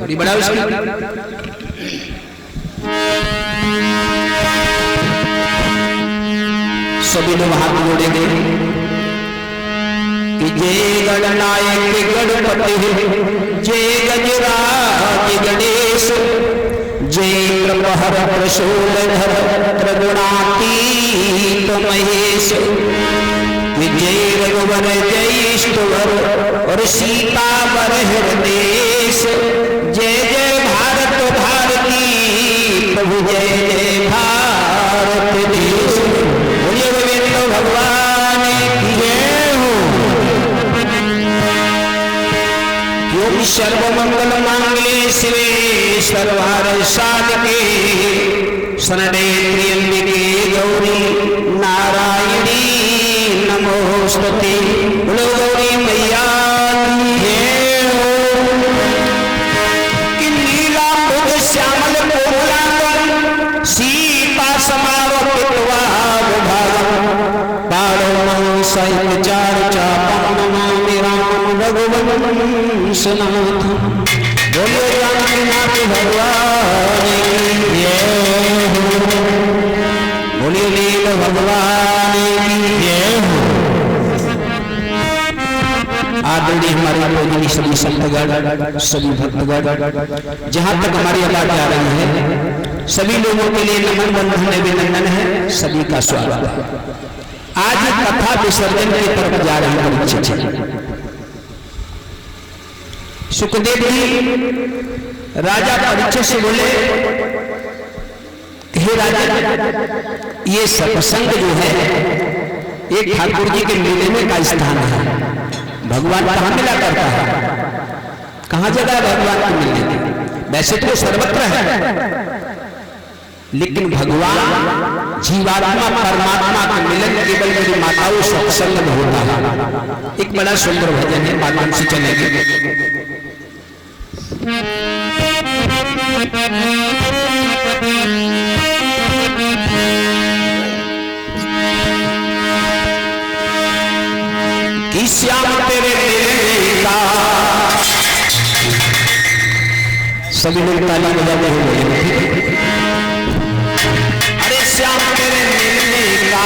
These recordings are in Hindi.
थोड़ी बड़ा सभी लोग हाथ जोड़ेंगे कि जय गणनायक गणपति जय गजराज गणेश जय प्रभहर प्रशूलधर त्रिगुणातीत महेश जय रघुवर जय स्तुवर और सीतावर हृदेश जय जय भारत भारती प्रभु जय जय भारत देश। बोलिए गोविंद भगवान की जय हो। क्योंकि सर्वमंगल मांगल्ये शिवे सर्वार्थ साधके शरणे त्र्यंबके गौरी नारायणी नमोस्तुते। बोलो गौरी मैया की जय हो। कि नीला मुख श्यामल कोमलांगन सीता समावृत भागम सहित चार चापम नमामि रामं रघुवंश नाथम। बोलो जानकीनाथ भगवान की जय हो। बोलिए नील भगवान की जय हो। आदरणीय हमारे पूजनीय सभी संतगण सभी भक्तगण जहाँ तक हमारी आवाज आ रही है सभी लोगों के लिए नमन बंधन अभिनंदन है। सभी का स्वागत है। आज कथा विसर्जन की तरफ जा रहे हैं परीक्षित। सुखदेव जी राजा परीक्षित से बोले हे राजा ये सत्संग जो है एक ठाकुर जी के मेले में का स्थान है। भगवान कहाँ मिला करता है, कहाँ जगह है भगवान को मिलने की। वैसे तो सर्वत्र है लेकिन भगवान जीवात्मा परमात्मा के मिलन केवल मेरी माताओं सत्संग में होता है। एक बड़ा सुंदर भजन है, माध्यम से चलेंगे। कि श्याम तेरे मिलने का सभी लोग ताली बजाते हुए श्याम तेरे मिलने का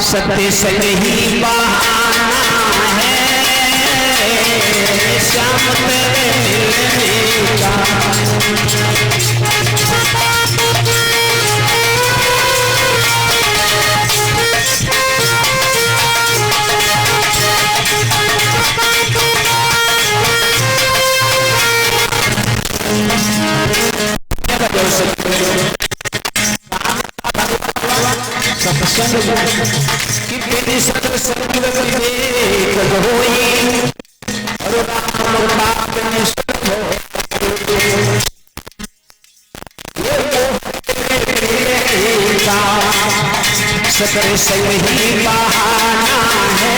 सत्य सत्य ही बहाना है। श्याम तेरे मिलने का कि तेरी सत्संग देख होई और राम बाप ने सुनो सकर सही बहाना है।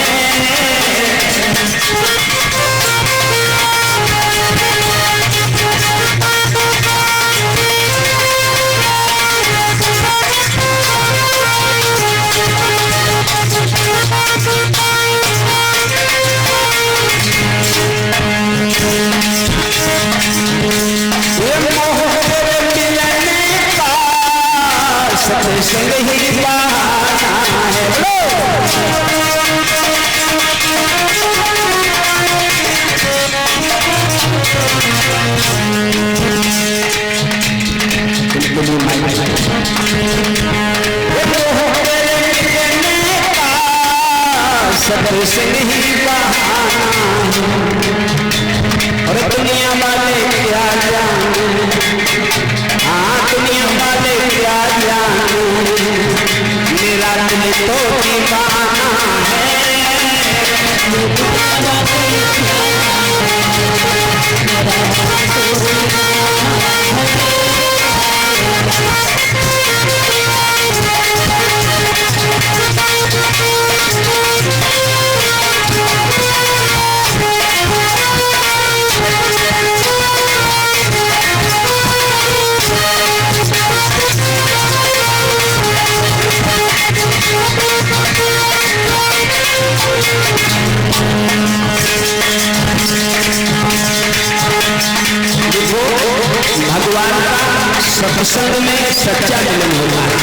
सत्संग ही बहाना है। सत्संग ही बहाना और दुनिया वाले क्या जाने, हाँ दुनिया वाले क्या जाने, मेरा दिल तो दीवाना है। देखो भगवान का सत्संग में सच्चा मिलन होता है।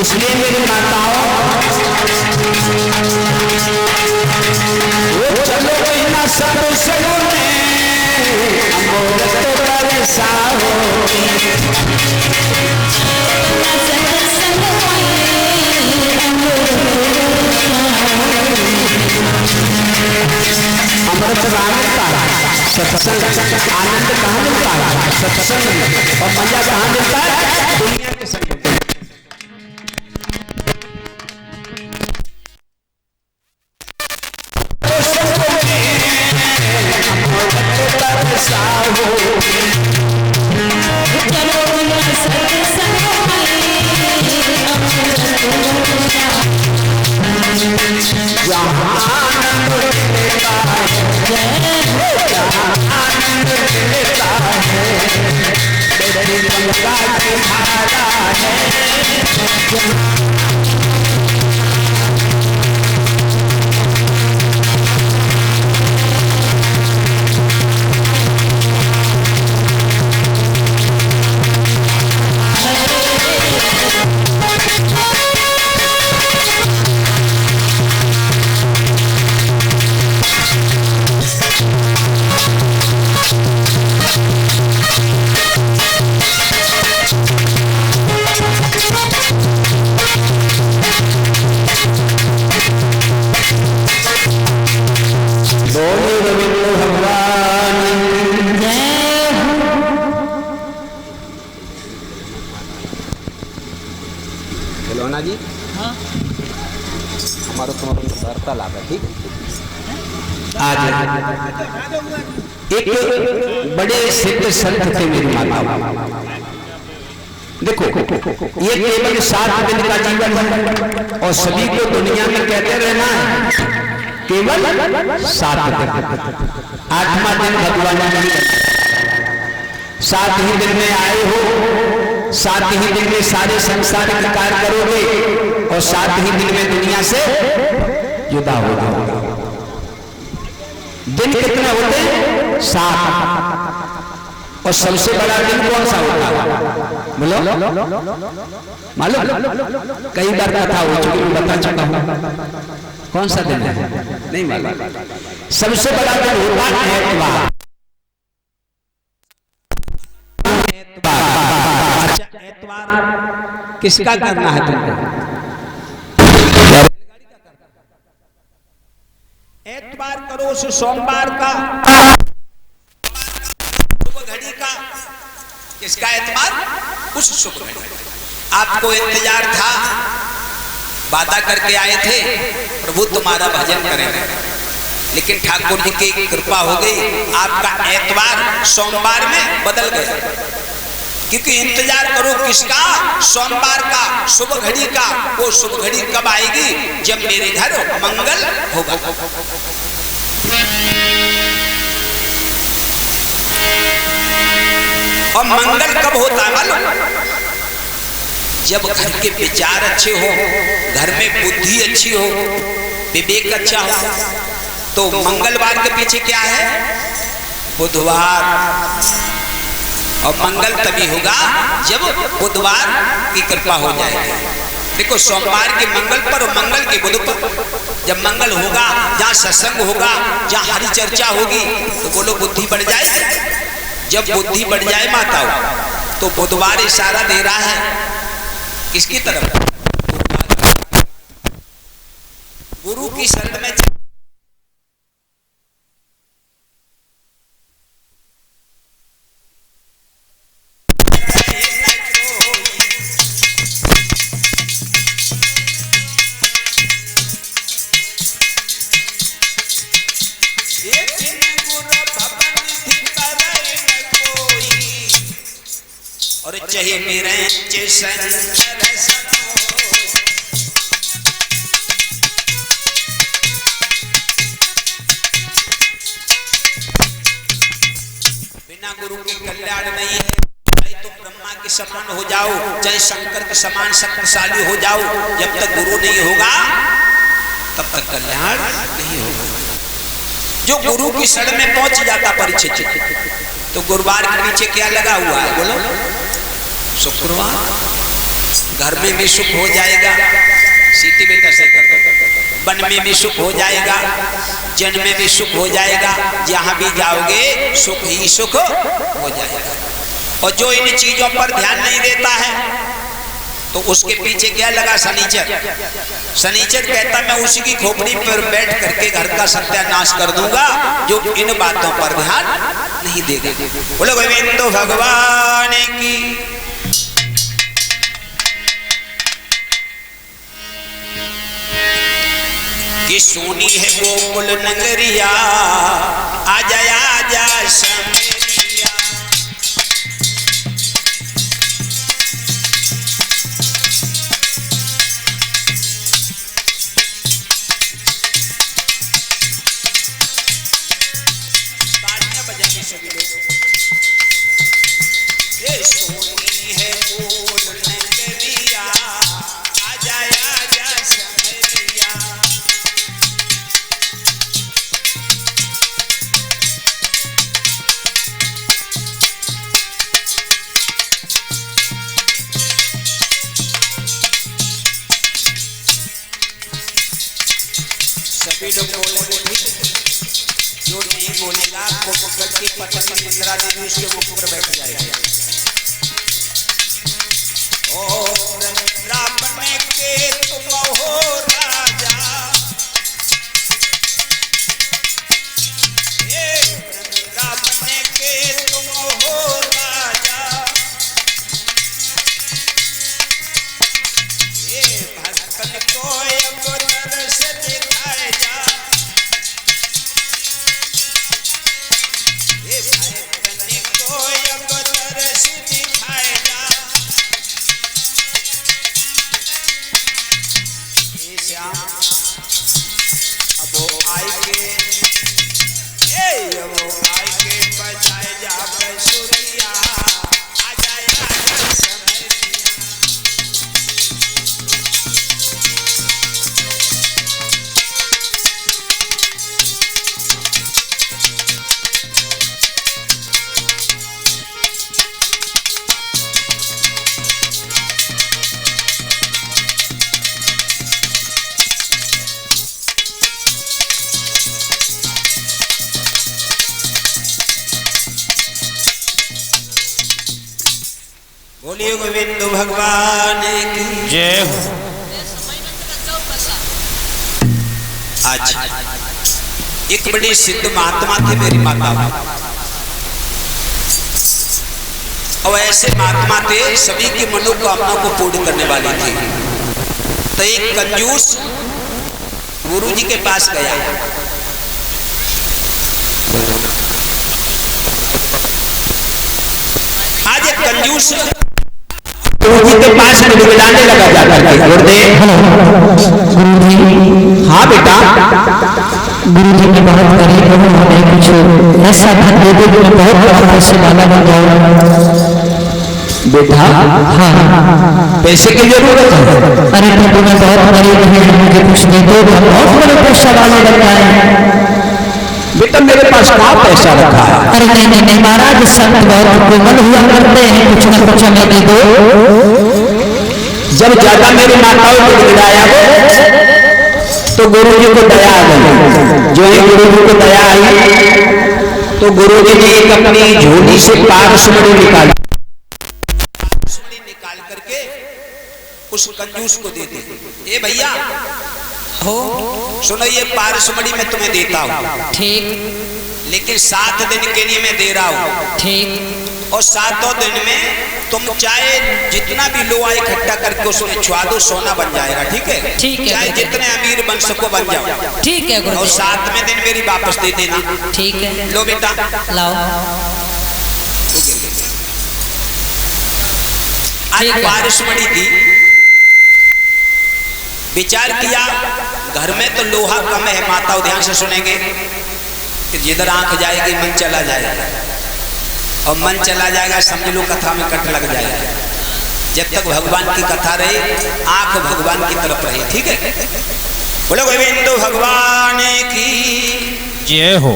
इसलिए मेरी माताओं, वो चलो ना सत्संग में अमोलक बरसा होगी। अमृत मिलता है सत्संग, आनंद कहाँ मिलता है सत्संग में, और मजा कहाँ मिलता है दुनिया के संग। जी हाँ, हमारा तुम्हारा वार्तालाप है, ठीक है। आज एक बड़े सिद्ध संत थे मेरी माता। देखो ये केवल 7 दिन का जीवन है और सभी को दुनिया में कहते रहना है, केवल 7 दिन। 8वां दिन भगवान ने 7 ही दिन में आए हो, 7 ही दिन में सारे संसार का कार्य करोगे और 7 ही दिन में दुनिया से जुदा हो जाओगे। दिन कितने होते हैं? 7। और सबसे बड़ा दिन कौन सा होता है बोलो? मालूम? कई बार कथा हो चुकी, मैं बता चुका हूं। कौन सा दिन है? नहीं मालूम। सबसे बड़ा दिन होता है एतवार। एतवार किसका करना है तुमको? एतवार करो उस सोमवार का, शुभ घड़ी का। किसका एतवार? उस शुभ घड़ी। आपको इंतजार था, वादा करके आए थे प्रभु तुम्हारा भजन करेंगे, लेकिन ठाकुर जी की कृपा हो गई, आपका एतवार सोमवार में बदल गया। क्योंकि इंतजार करो किसका? सोमवार का, शुभ घड़ी का। वो शुभ घड़ी कब आएगी? जब मेरे घर मंगल होगा। और मंगल कब होता है मालूम? जब घर के विचार अच्छे हो, घर में बुद्धि अच्छी हो, विवेक अच्छा हो। तो मंगलवार के पीछे क्या है? बुधवार। और मंगल तभी होगा जब बुधवार की कृपा हो जाएगी। देखो सोमवार के मंगल पर और मंगल के बुध पर जब मंगल होगा, जहाँ सत्संग होगा, जहाँ हरि चर्चा होगी, तो बोलो बुद्धि बढ़ जाए। जब बुद्धि बढ़ जाए माताओं, तो बुधवार इशारा दे रहा है किसकी तरफ? गुरु की शरण में। और चाहे मेरे बिना गुरु के कल्याण नहीं है। चाहे तुम ब्रह्मा के समान हो जाओ, चाहे शंकर के समान शक्तिशाली हो जाओ, जब तक गुरु नहीं होगा तब तक कल्याण नहीं होगा। जो गुरु की शरण में पहुंच जाता परीक्षित, तो गुरुवार के पीछे क्या लगा हुआ है बोलो? शुक्रवार। घर में भी सुख हो जाएगा, सीटी में कैसे कर दो, वन में भी सुख हो जाएगा, जन में भी सुख हो जाएगा, जहां भी जाओगे सुख ही सुख हो जाएगा। और जो इन चीजों पर ध्यान नहीं देता है तो उसके पीछे क्या लगा? शनिचर। शनिचर कहता मैं उसी की खोपड़ी पर बैठ करके घर का सत्यानाश कर दूंगा जो इन बातों पर ध्यान नहीं देगा। बोलो गोविंद भगवान की। कि सोनी है गोकुल नगरिया, आजा आजा समेरिया। तालियां बजाएंगे सभी लोग। ये सोनी है गोकुल नगरिया, आजा आजा समेरिया। सभी लोग बोलेंगे ठीक है, जो नहीं बोलेगा आपको पकड़ के पटक इंदिरा देवी उसके मुख पर बैठ जाएगी। ओ इंदिरा बने के तुम हो राजा, ये इंदिरा बने के तुम हो राजा, ये भक्तन को अब दर्श दिखाए जा, ये भक्तन को अब दर्श दिखाए जा। ये श्याम अब वो आएंगे, वो आएंगे बजाए जा बंसुरिया, आजा आजा समेरिया। बोलिए गोविंद भगवान की जय हो। आज एक बड़े सिद्ध महात्मा थे मेरी माता, और ऐसे महात्मा थे सभी की मनोकामना को पूर्ण करने वाले थे। तो एक कंजूस गुरु जी के पास गया। आज एक कंजूस गुरु जी के पास मिलाने लगा जाकर गुरुदेव। गुरुजी, हाँ बेटा। गुरुजी ने बहुत गरीब उन्होंने कुछ ऐसा धन दे दे जो बहुत बड़ा पैसे वाला बन जाए। बेटा हाँ, पैसे की जरूरत है? अरे प्रभु मैं बहुत गरीब है, मुझे कुछ दे दो, बहुत बड़े पैसा वाले बन जाए। बेटा मेरे पास कहाँ पैसा रखा है? अरे नहीं नहीं नहीं महाराज, संत बहुत कोमल हुआ करते हैं, कुछ न कुछ हमें दे दो। जब ज्यादा मेरी माताओं को गिराया तो गुरु जी को दया आ गई। जो ही गुरु जी को दया आई तो गुरु जी ने एक अपनी झोली से पारसमणि निकाली, निकाल करके उस कंजूस को दे दी। ए भैया हो सुनो, ये पारसमणि मैं तुम्हें देता हूँ, ठीक, लेकिन 7 दिन के लिए मैं दे रहा हूँ, ठीक। और 7 दिन में तुम चाहे जितना भी लोहा इकट्ठा करके उसमें छुआ दो, सोना बन जाएगा। ठीक है? ठीक है। चाहे जितने अमीर बन सको बन जाओ। ठीक है गुरु। और 7वें दिन मेरी वापस दे देना। ठीक है। लो बेटा लाओ। आज पारसमणि दी, विचार किया घर में तो लोहा कम है, माता ध्यान से सुनेंगे कि जिधर आंख जाएगी मन चला जाएगा, और मन चला जाएगा समझ लो कथा में कट लग जाएगा। जब तक भगवान की कथा रहे आंख भगवान की तरफ रहे। ठीक है? बोलो गोविंद भगवान की जय हो।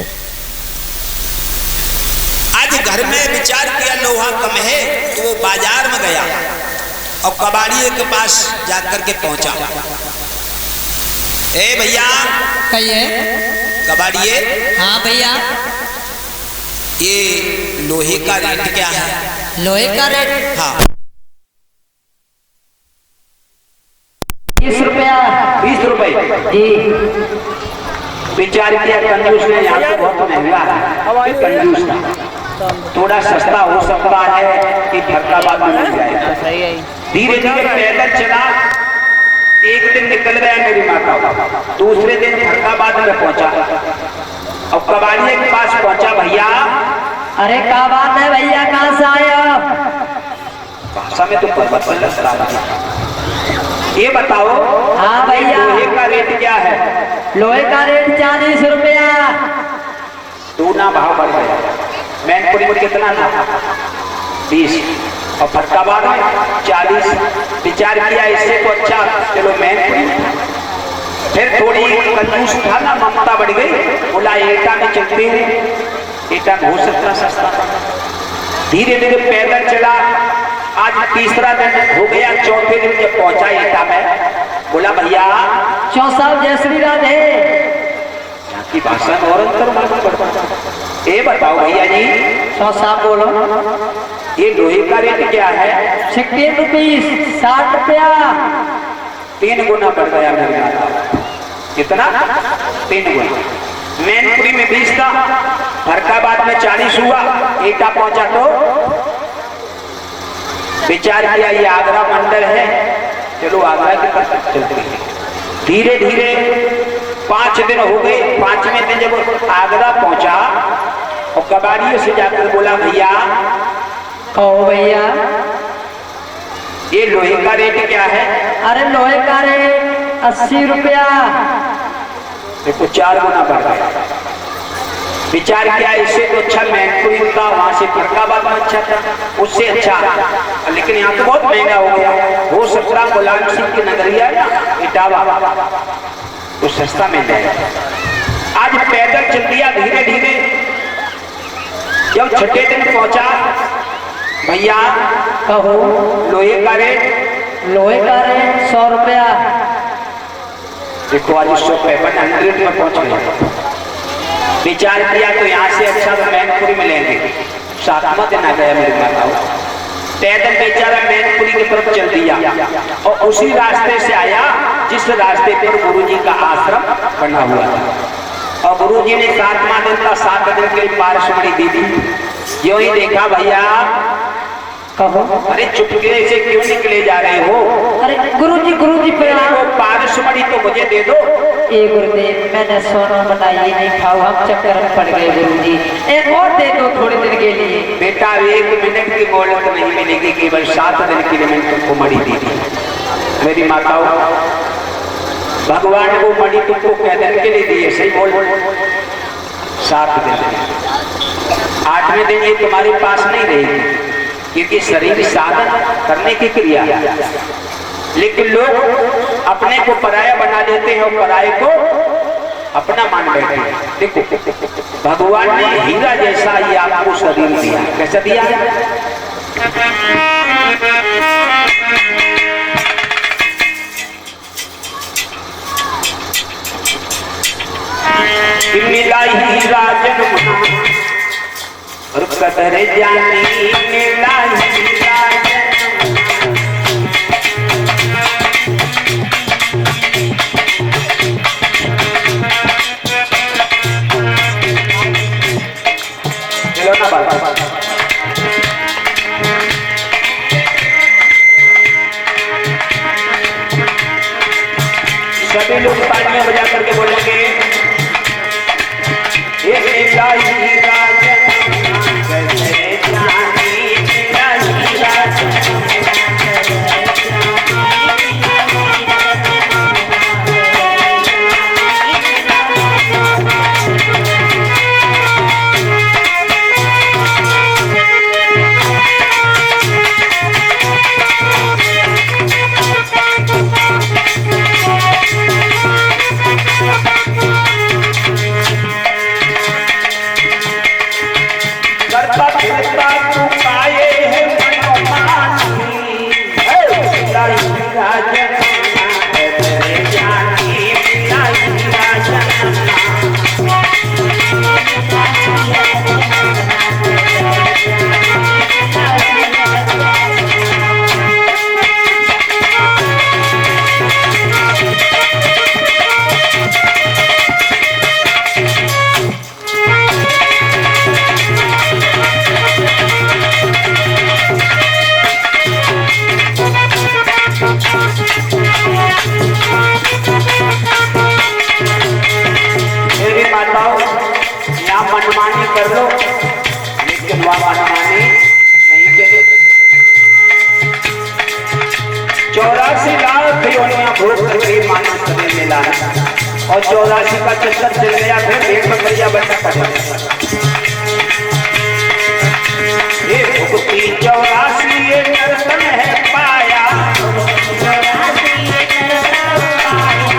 आज तो घर में विचार किया लोहा कम है, तो वो बाजार में गया और कबाड़िए के पास जाकर के पहुंचा। ए भैया, कहिए। कबाड़िए। हाँ भैया। ये लोहे का रेट क्या है? लोहे का रेट? हाँ 20 रुपया। 20 रुपए जी। विचार किया कंजूस ने, यहाँ तो बहुत महंगा है, कंजूस था, थोड़ा सस्ता हो सकता है कि फरकाबाद में मिल जाएगा। धीरे धीरे पैदल चला, एक दिन निकल गया मेरी माता, दूसरे दिन फरकाबाद में पहुंचा और कबाड़िए के पास पहुंचा। भैया, अरे क्या बात है भैया, कहाँ से आए हो? भाषा में तो पर्वत पर लगता है। ये बताओ। हाँ भैया। लोहे का रेट क्या है? लोहे का रेट 40 रुपया। दूना भाव बढ़ गया। मैनपुरी में कितना था? 20 और फरकाबाद में 40। विचार किया इससे तो अच्छा चलो मैनपुरी। फिर थोड़ी कंजूस था ना, ममता बढ़ गई, बोला एटा में चलते हैं, एटा में हो सकता सस्ता। धीरे धीरे पैदल चला, आज तीसरा दिन हो गया, चौथे दिन जब पहुंचा एटा में, बोला भैया। चौसा जय श्री राधे। यहाँ की भाषा में और अंतर मालूम पड़ता। ये बताओ भैया जी। चौसा बोलो। ये लोहे का रेट क्या है? 16 रुपीस, 60 रुपया। 3 गुना बढ़ गया मेरे माता। कितना? 3 गुना। मैनपुरी में 20 था, फरकाबाद में 40 हुआ, एटा पहुंचा तो विचार किया ये आगरा मंडल है, चलो आगरा की तरफ चलते हैं। धीरे धीरे 5 दिन हो गए। 5वें दिन जब आगरा पहुंचा और कबाड़ियों से जाकर बोला भैया। कहो भैया, ये लोहे का रेट क्या है? अरे लोहे का रेट 80 रुपया। देखो 4 गुना बढ़ गया। विचार किया इससे तो अच्छा मैनपुरी था, वहां से फरकाबाद में अच्छा था, उससे अच्छा, लेकिन यहाँ तो बहुत महंगा हो गया। हो सकता गुलाम सिंह की नगरिया इटावा तो सस्ता मिल जाएगा। आज पैदल चल दिया धीरे धीरे। जब छठे दिन पहुंचा, भैया कहो। लोहे का रेट? लोहे का रेट 100 रुपया। देखो आज 100 में पहुंच गए। विचार किया तो यहाँ से अच्छा तो मैनपुरी में लेंगे। 7वां दिन आ गया मेरे माता। पैदल बेचारा मैनपुरी की तरफ चल दिया और उसी रास्ते से आया जिस रास्ते पर गुरुजी का आश्रम बना हुआ था। और गुरुजी ने 7वां दिन का 7 दिन के पारसमणि दी थी। यूं ही देखा भैया। कहो। अरे चुपके से क्यों निकले जा रहे हो? अरे गुरुजी प्रणाम। पारसमणि तो मुझे दे दो। ए गुरुदेव, मैंने सोना बनाई नहीं खाओ, हम चक्कर में पड़ गए गुरुजी, एक और दे दो थोड़ी देर के लिए। बेटा 1 मिनट की मोहलत नहीं मिलेगी, केवल 7 दिन के लिए मैंने तुमको मणि दी थी। मेरी माताओं, भगवान को मणि तुमको कै दिन के लिए दिए? सही बोल। 7 दिन। 8वें दिन ये तुम्हारे पास नहीं रहेगी, क्योंकि शरीर साधन करने की क्रिया है। लेकिन लोग अपने को पराया बना देते हैं और पराये को अपना मान बैठे हैं। देखो भगवान ने हीरा जैसा ये आपको शरीर दिया। कैसा दिया? मिला हीरा जन्म और कदर जानी, मिला हीरा सभी लोग तालियां बजा करके बोलेंगे। चलकर चल गया, फिर भेड़ बकरिया बचा कर ये भुक्ति 84 ये नर्तन है पाया,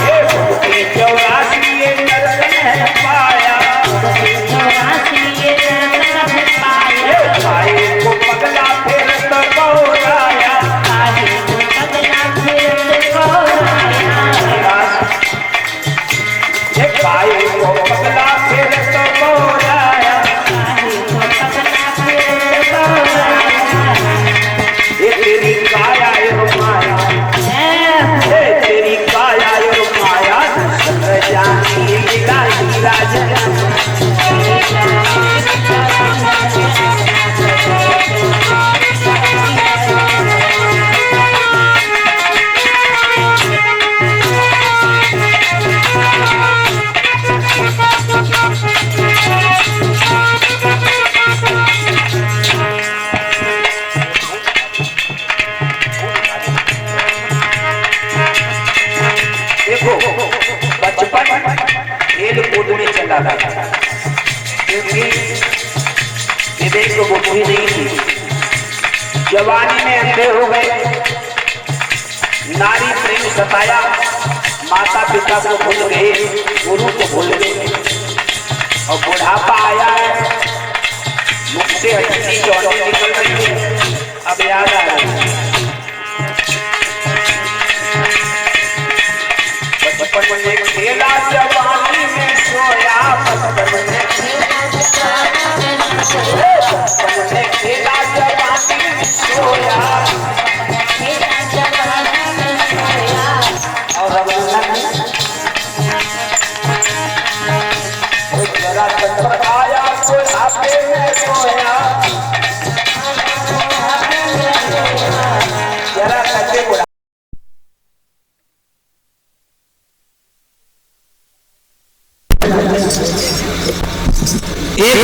ये भुक्ति 84 ये नर्तन है पाया, भाई को पगला फिर तो गौराया, ये भाई को पगला फिर तो गौराया, ये तेरी काया ये माया, ये तेरी काया ये माया, जानी लीला लीला खेल कूद में चला था, क्योंकि विवेक को बुद्धि नहीं थी, जवानी में अंधे हो गए, नारी प्रेम सताया, माता पिता को भूल गए, गुरु को भूल गए, और बुढ़ापा आया है, मुख से हड्डी चौड़ी निकल रही है, अब याद आ रहा है बचपन में खेला जवानी में सोया, बचपन में खेला जवानी में सोया, और अब जरा चंद्र आया बुढ़ापे में सोया, जरा कच्चे बुढ़ा एक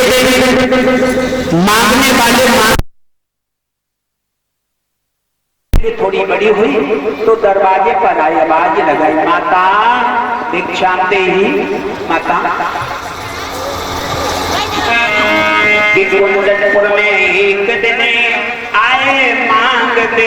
मांगने वाले थोड़ी बड़ी हुई तो दरवाजे पर आई, आवाज लगाई, माता भिक्षा दे ही माता। कुंडनपुर में एक दिन आए मांग दे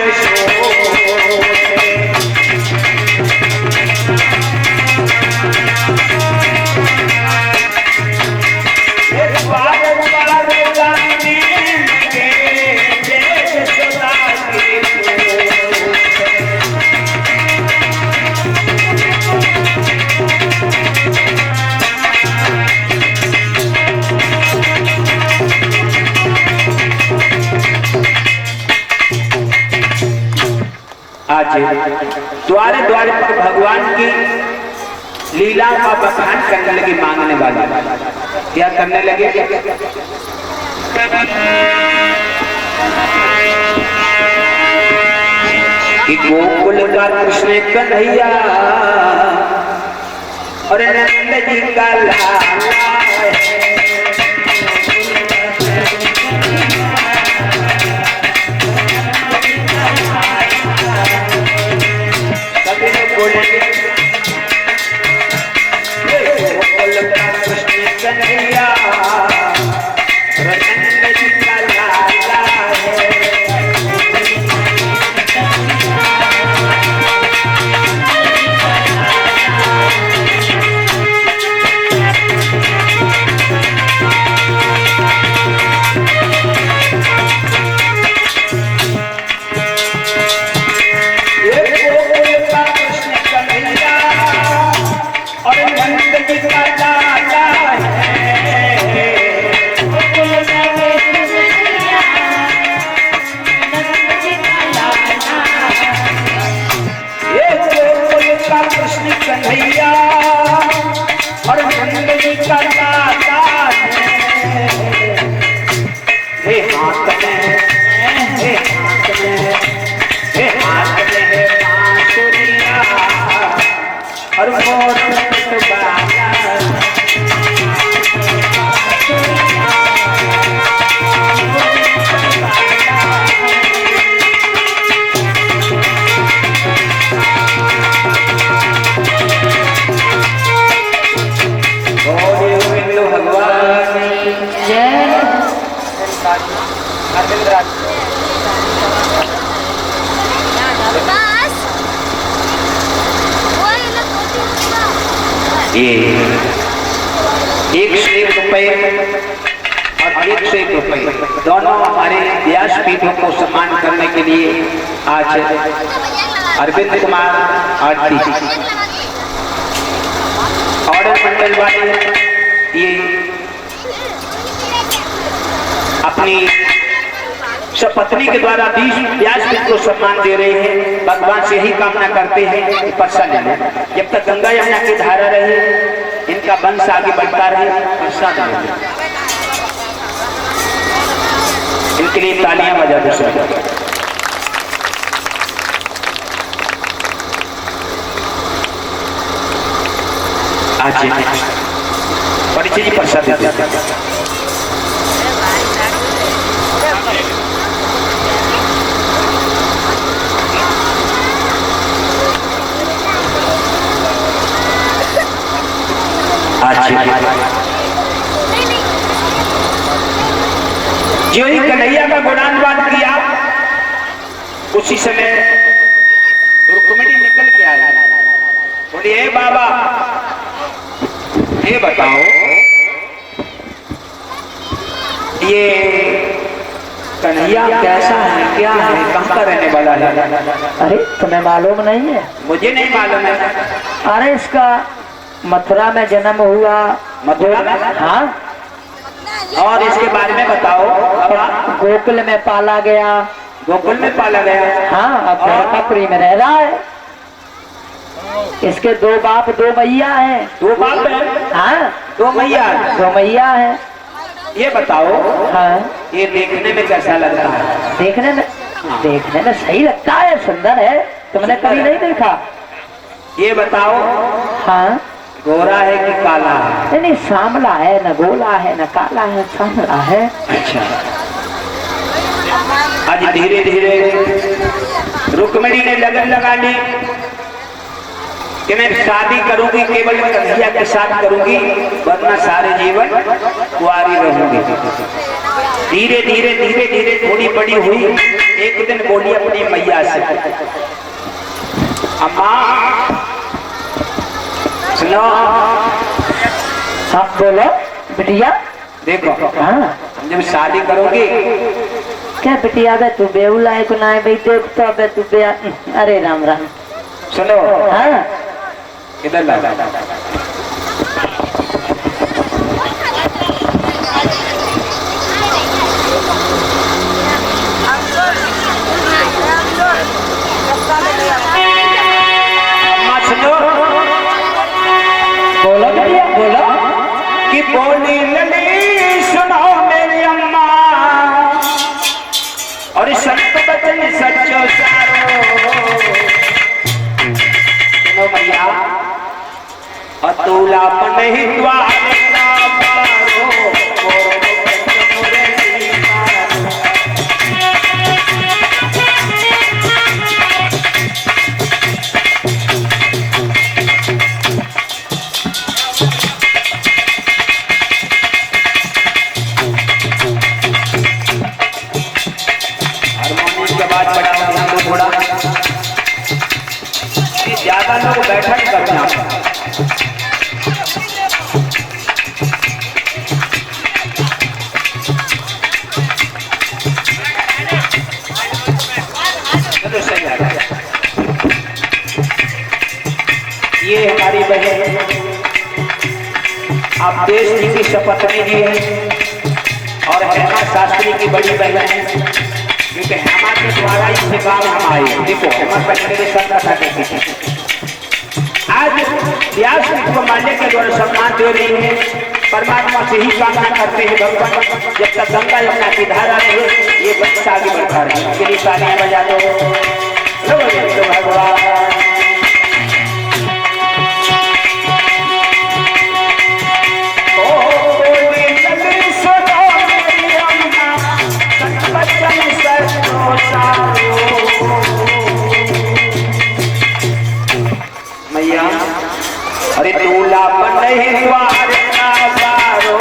द्वारे द्वारे पर भगवान की लीला का बखान करने लगी, मांगने वाले क्या करने लगे, कि गोकुल का कृष्ण कन्हैया और नंद जी का लाला है, कन्हैया नंद जी का लाला है, कन्हैया और नंद जी का लाला है, हे हाथ में हे हाथ में हे हाथ में है बांसुरिया और मोर बाला, अरविंद राज ये 101 रुपये और 101 रुपये दोनों हमारे व्यासपीठों को सम्मान करने के लिए आज अरविंद कुमार आरती ऑर्डर मंडल वाले ये अपनी सपत्नी के द्वारा 20 व्यासपीठ को सम्मान दे रहे हैं। भगवान से यही कामना करते हैं कि प्रसाद लें, जब तक गंगा यमुना की धारा रहे इनका वंश आगे बढ़ता रहे। प्रसाद इनके लिए तालियां बजा दो सर। आज बड़ी चीज प्रसाद देते हैं। जो ही कन्हैया का गुणानुवाद किया उसी समय रुक्मिणी निकल के आया, बोली हे बाबा ये बताओ ये कन्हैया कैसा है, क्या है, कहाँ का रहने वाला है? अरे तुम्हें मालूम नहीं है? मुझे नहीं मालूम है। अरे इसका मथुरा में जन्म हुआ। मथुरा में? हाँ। और इसके बारे में बताओ। गोकुल में पाला गया। गोकुल में पाला गया? हाँ। अब द्वारकापुरी में रह रहा है। इसके 2 बाप 2 मैया हैं। 2 बाप है? हाँ 2 मैया। 2 मैया है। ये बताओ। हाँ। ये देखने में कैसा लगता है? देखने में सही लगता है, सुंदर है। तुमने कभी नहीं देखा? ये बताओ। हाँ। गोरा है कि काला है? नहीं, सांवला है, न गोला है न काला है, सांवला है। अच्छा। आज धीरे धीरे रुक्मिणी ने लगन लगा ली कि मैं शादी करूंगी, केवल कन्हैया के साथ करूंगी, वरना सारे जीवन कुंवारी रहूंगी। धीरे धीरे धीरे धीरे थोड़ी बड़ी हुई। एक दिन बोली अपनी मैया से, अम्मा सुनो। आप बोलो बिटिया। देखो हाँ। जब शादी करोगी। क्या बिटिया बे तू बेउला है को ना है भाई, देख तो बे तू बे। अरे राम राम। सुनो। हाँ। इधर ला। बोलो बिटिया बोलो। कि बोली लली सुनो मेरी अम्मा, और संत बचन सच्चो सारो। सुनो भैया, अतुलापन ही द्वार का पारो। थोड़ा ज्यादा लोग बैठक करते हैं। चलो सही है। ये हमारी बहन आप देश जी की शपथनी जी है और हेमा शास्त्री की बड़ी बहन है, क्योंकि हेमा के द्वारा इससे काम हम आए। देखो हेमा पहले के साथ कथा कहती थी। आज व्यास को मान्य के द्वारा सम्मान दे रही है। परमात्मा से ही कामना करते हैं भगवान, जब तक गंगा यमुना की धारा रहे ये बच्चा आगे बढ़ता रहे। इसके लिए तालियां बजा दो। भगवान मैया, अरे दूल्हा नहीं द्वार का बारो।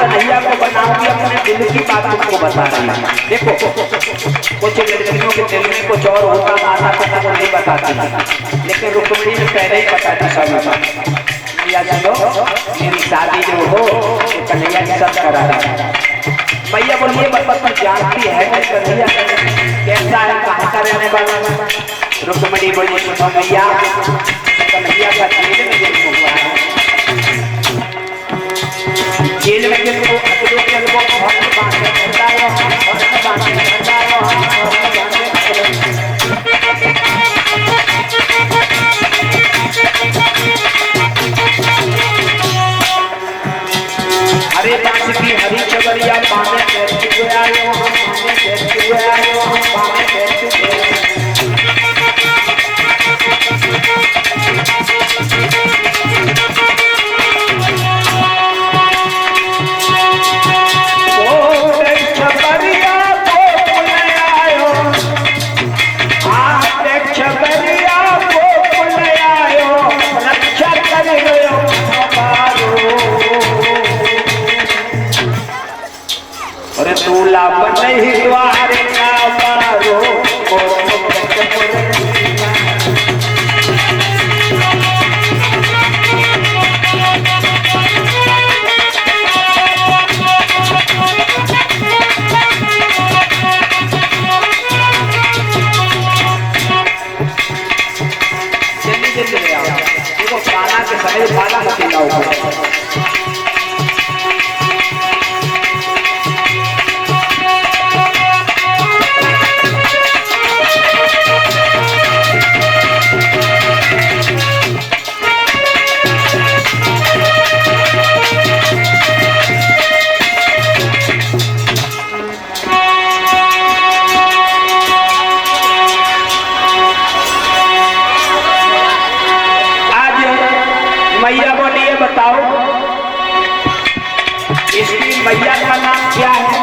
कन्हैया को बनाऊंगी अपने दिल की बात तुमको बता रही हूँ। देखो कुछ लड़कियों के दिल में कुछ और होता, माता पिता को नहीं बताती, लेकिन रुक्मिणी ने पहले ही बता दी सब बात। भैया चलो मेरी शादी जो हो कन्हैया के साथ करा रहा। भैया बोलिए बता जानती है कन्हैया कैसा है, कहाँ का रहने वाला। रुक्मिणी बोली सुनो भैया कन्हैया का जेल में जन्म हुआ है, जेल में जन्म को अगलों के लोगों को हक बांधे करता है, हक बांधे करता है, हक बांधे। हरे बांस की हरी चबरिया पाने कैसे हुए आयो, हम पाने कैसे हुए आयो, हम पाने कैसे हुए आयो। नहीं द्वार का पारो जल्दी आओ, देखो पाना के समय पाला मत लाओ। मैया बोलिए बताओ इसकी मैया का नाम क्या है,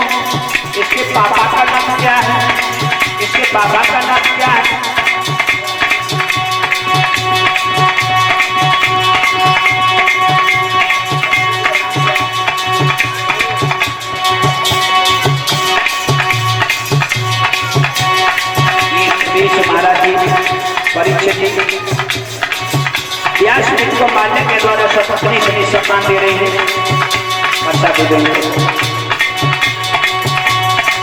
इसके पापा का नाम क्या है, इसके बाबा का नाम क्या है। महाराज जी परीक्षित व्यास जी को मानने के द्वारा सपत्नी से सम्मान दे रहे हैं।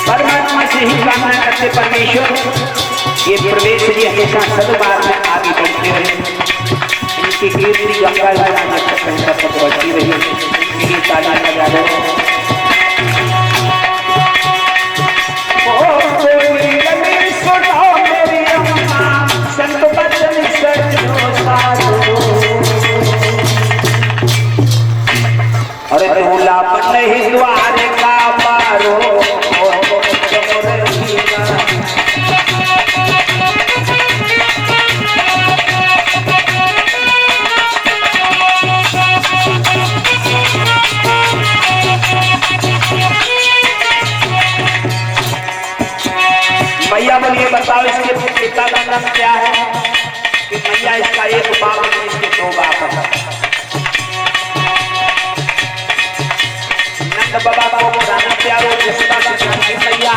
परमात्मा से ही कामना करते परमेश्वर ये प्रवेश जी हमेशा सदबार में आगे बढ़ते रहे, इनकी कीर्ति गंगा तक बढ़ती रही, इनकी ताली लगा दो। संत बचन अरे भूला नहीं द्वार का पारो मैया बोलिए बताओ इसके पिता का नाम क्या है, कि मैया इसका एक बाप है, इसके दो बाप है। नंद बाबा को पुराना प्यारो जिसका मैया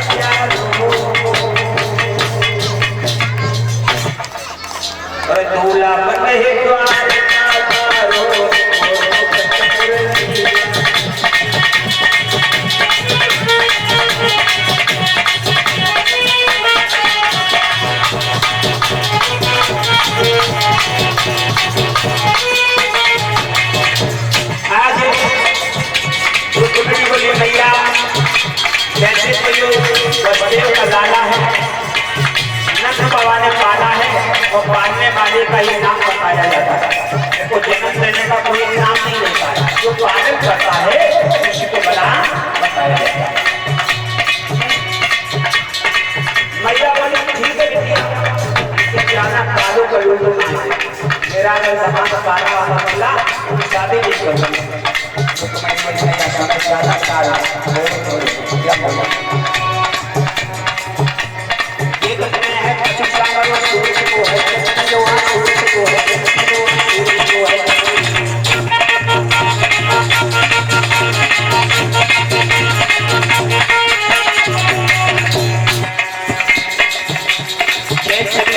Yeah. का ही नाम बताया जाता है। देखो जन्म देने का कोई नाम नहीं होता है, जो पालन करता है उसी को बड़ा बताया जाता है। मैया बोली ठीक है बिटिया, जाना कालो करो तो मेरा अगर समाज सारा वाला मिला शादी नहीं करूँगा। तो मैं समझ जाना सारा क्या बोला ये तो है पच्चीस साल और सूरज को है जो सूरज को है सूरज को है।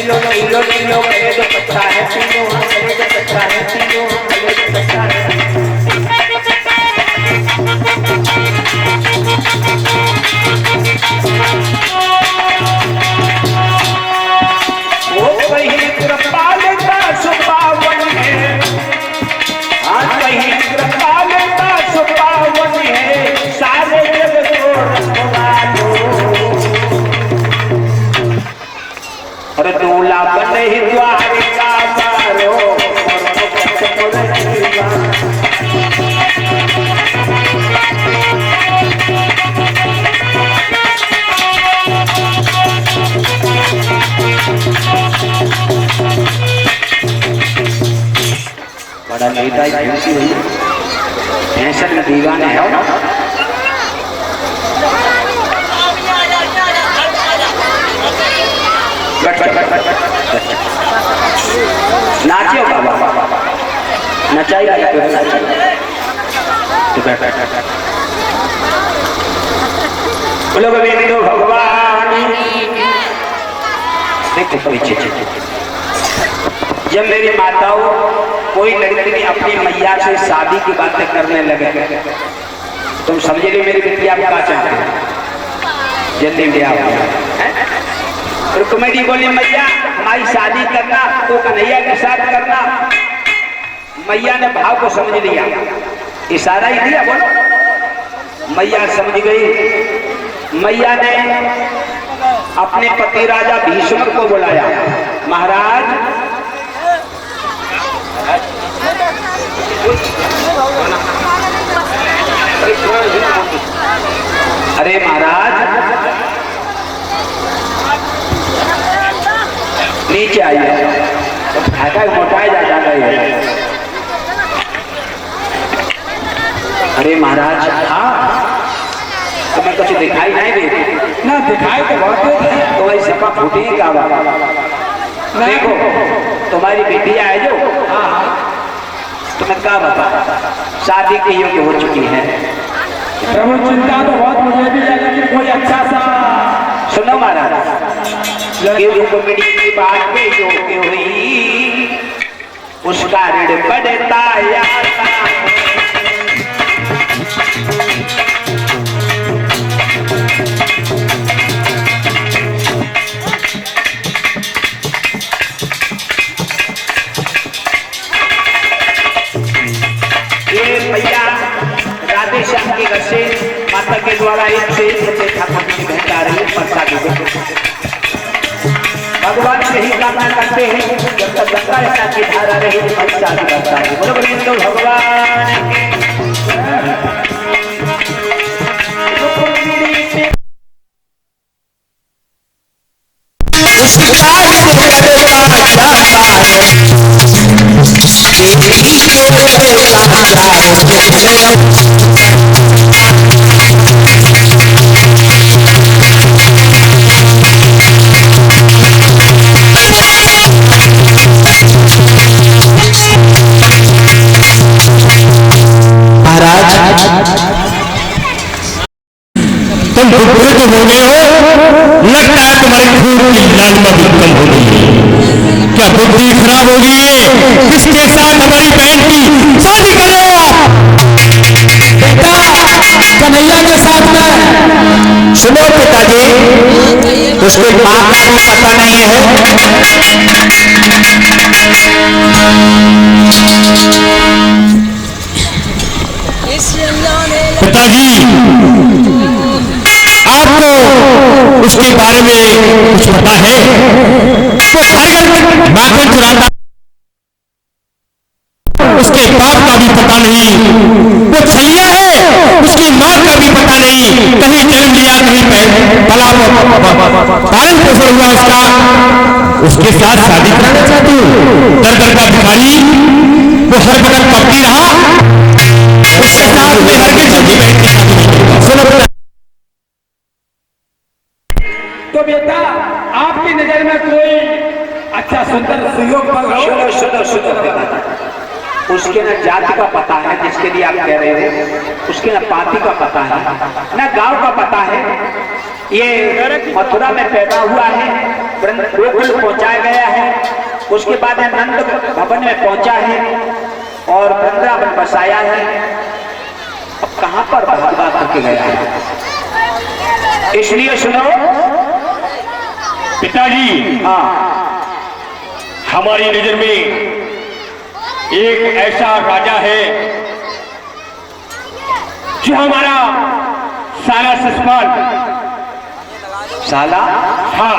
नीलो नीलो गले जो कच्चा है तीनों गले जो कच्चा है तीनों गले जो कच्चा है। वो कहीं कृपाल का सुपावन है, आज कहीं कृपाल का सुपावन है, सारे जग को रखवा दो। अरे दूल्हा बने ही द्वारिका मारो बड़ा नेता ही टेंशन में दीवाने है ना। नाचियो बाबा नचाइए बोलो गोविंदो भगवान। देखो पीछे जब मेरी माताओं कोई लड़की अपनी मैया से शादी की बातें करने लगे तुम समझे नहीं मेरी बेटी आप क्या चाहते हैं, जल्दी ब्याह रुक्मिणी बोली मैया हमारी शादी करना तो कन्हैया के साथ करना। मैया ने भाव को समझ लिया, इशारा ही दिया बोलो। मैया समझ गई। मैया ने अपने पति राजा भीष्म को बुलाया। महाराज अरे महाराज नीचे आइए, ढाका मोटाया जाता है। अरे महाराज हाँ तुम्हें कुछ दिखाई नहीं देती ना, दिखाई तो बहुत तो वही सपा फूटी का देखो तुम्हारी बेटियां है जो तुम्हें क्या बता शादी की योग्य हो चुकी है। प्रभु चिंता तो बहुत मुझे भी है, लेकिन कोई अच्छा सा सुनो महाराज रुक्मिणी की बात पे योग्य हुई उसका ऋण बढ़ता आता। ये भैया राधे श्याम के घर से माता के द्वारा एक से एक ठाकुर की भेंट आ रही है प्रसाद। भगवान से ही कामना करते हैं जब तक गंगा की धारा रही प्रसाद करता है। बोलो गोविंदो भगवान तुम बुजुर्ग हो गए हो, लगता है तुम्हारी खून की लालिमा भी कम हो गई है। क्या बुद्धि खराब हो गई है? किसके साथ हमारी बहन की शादी करो? बेटा कन्हैया के साथ में। सुनो पिताजी उसके माँ का भी पता नहीं है। पिताजी आपको उसके बारे में कुछ पता है? वो हर घर में माखन चुराता उसके बाप का भी पता नहीं, वो छलिया है, उसकी माँ का भी पता नहीं, कहीं जन्म लिया कहीं पालन पोषण हुआ उसका, उसके साथ शादी कराना चाहती हूँ। दर दर का भिखारी, वो हर बगल पकड़ी रहा, उसके साथ में हर के जल्दी बैठ के सुनो। तो बेटा आपकी नजर में कोई अच्छा सुंदर सुयोग सुनो उसके न जाति का पता है जिसके लिए आप कह रहे हो, उसके न पार्टी का पता है, न गांव का पता है। ये मथुरा में पैदा हुआ है, गोकुल पहुंचाया गया है, उसके बाद नंद भवन में पहुंचा है और वृंदावन बसाया है। अब कहां पर भागवा करके गया है? इसलिए सुनो पिताजी, हाँ, हमारी नजर में एक ऐसा राजा है जो हमारा साला ससुराल। साला? हाँ।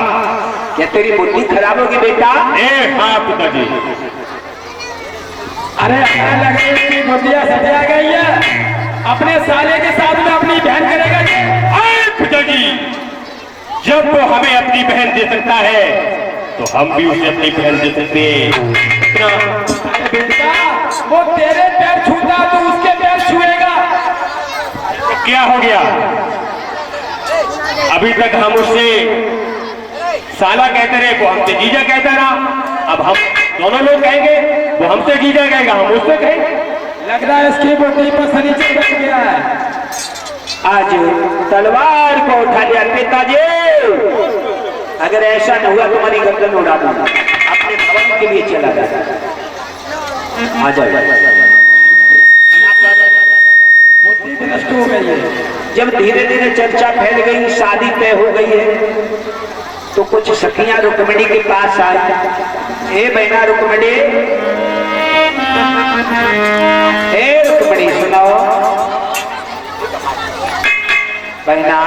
क्या तेरी बुद्धि खराब होगी बेटा? हाँ पिताजी। अरे लगे इसकी बुद्धियां सजा गई है, अपने साले के साथ में अपनी बहन करेगा ये? पिताजी, जब वो हमें अपनी बहन दे सकता है तो हम भी उसे अपनी बहन दे सकते हैं। बेटा वो तेरे पैर छूता तो उसके पैर छुएगा। क्या हो गया? अभी तक हम उससे साला कहते रहे, वो हमसे जीजा कहता रहा। अब हम दोनों लोग कहेंगे, वो हमसे जीजा कहेगा, हम उससे कहेंगे। लग रहा है इसकी बुद्धि पर सनीचर बैठ गया है। आज तलवार को उठा लिया पिताजी। अगर ऐसा न हुआ तुम्हारी गर्दन उड़ा दूंगा। अपने भवन के लिए चला गया। आ जाओ। बुद्धि भ्रष्ट हो गई है। जब धीरे धीरे चर्चा फैल गई, शादी तय हो गई है, तो कुछ सखियां रुक्मिणी के पास आई। हे बहना रुक्मिणी, हे रुक्मिणी सुनो। बहना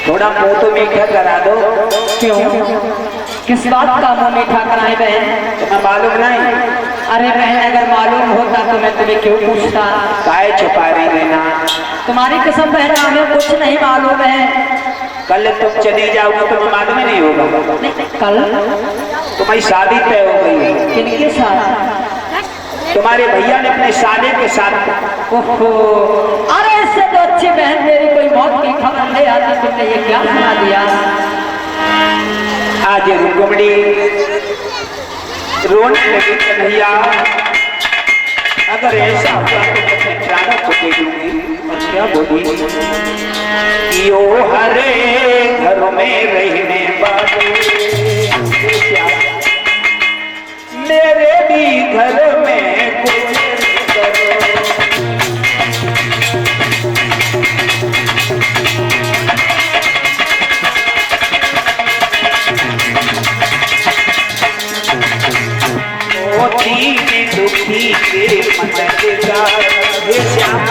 थोड़ा मुंह तो मीठा करा दो। क्यों? किस बात का मुंह मीठा कराए बहन? तुम्हें मालूम नहीं? अरे बहन, अगर मालूम होता तो मैं तुम्हें क्यों पूछता? काहे छुपा रही बहना? तुम्हारी कसम बहन, हमें कुछ नहीं मालूम है। कल तुम चली जाओगे तुम्हें मालूम ही नहीं होगा। कल तुम्हारी शादी तय हो गई है। किनके साथ? तुम्हारे भैया ने अपने साले के साथ। ओहो, अरे इससे तो अच्छी बहन मेरी कोई मौत की खबर ले आती। तुमने ये क्या सुना दिया? आज रुक्मिणी रोने लगी। कन्हैया, अगर ऐसा हुआ तो मैं प्राणों को दे दूंगी। और क्या बोली? यो हरे घर में रहने वाले, मेरे भी घर में कुछ करो। दुखी के मददगार हे श्याम,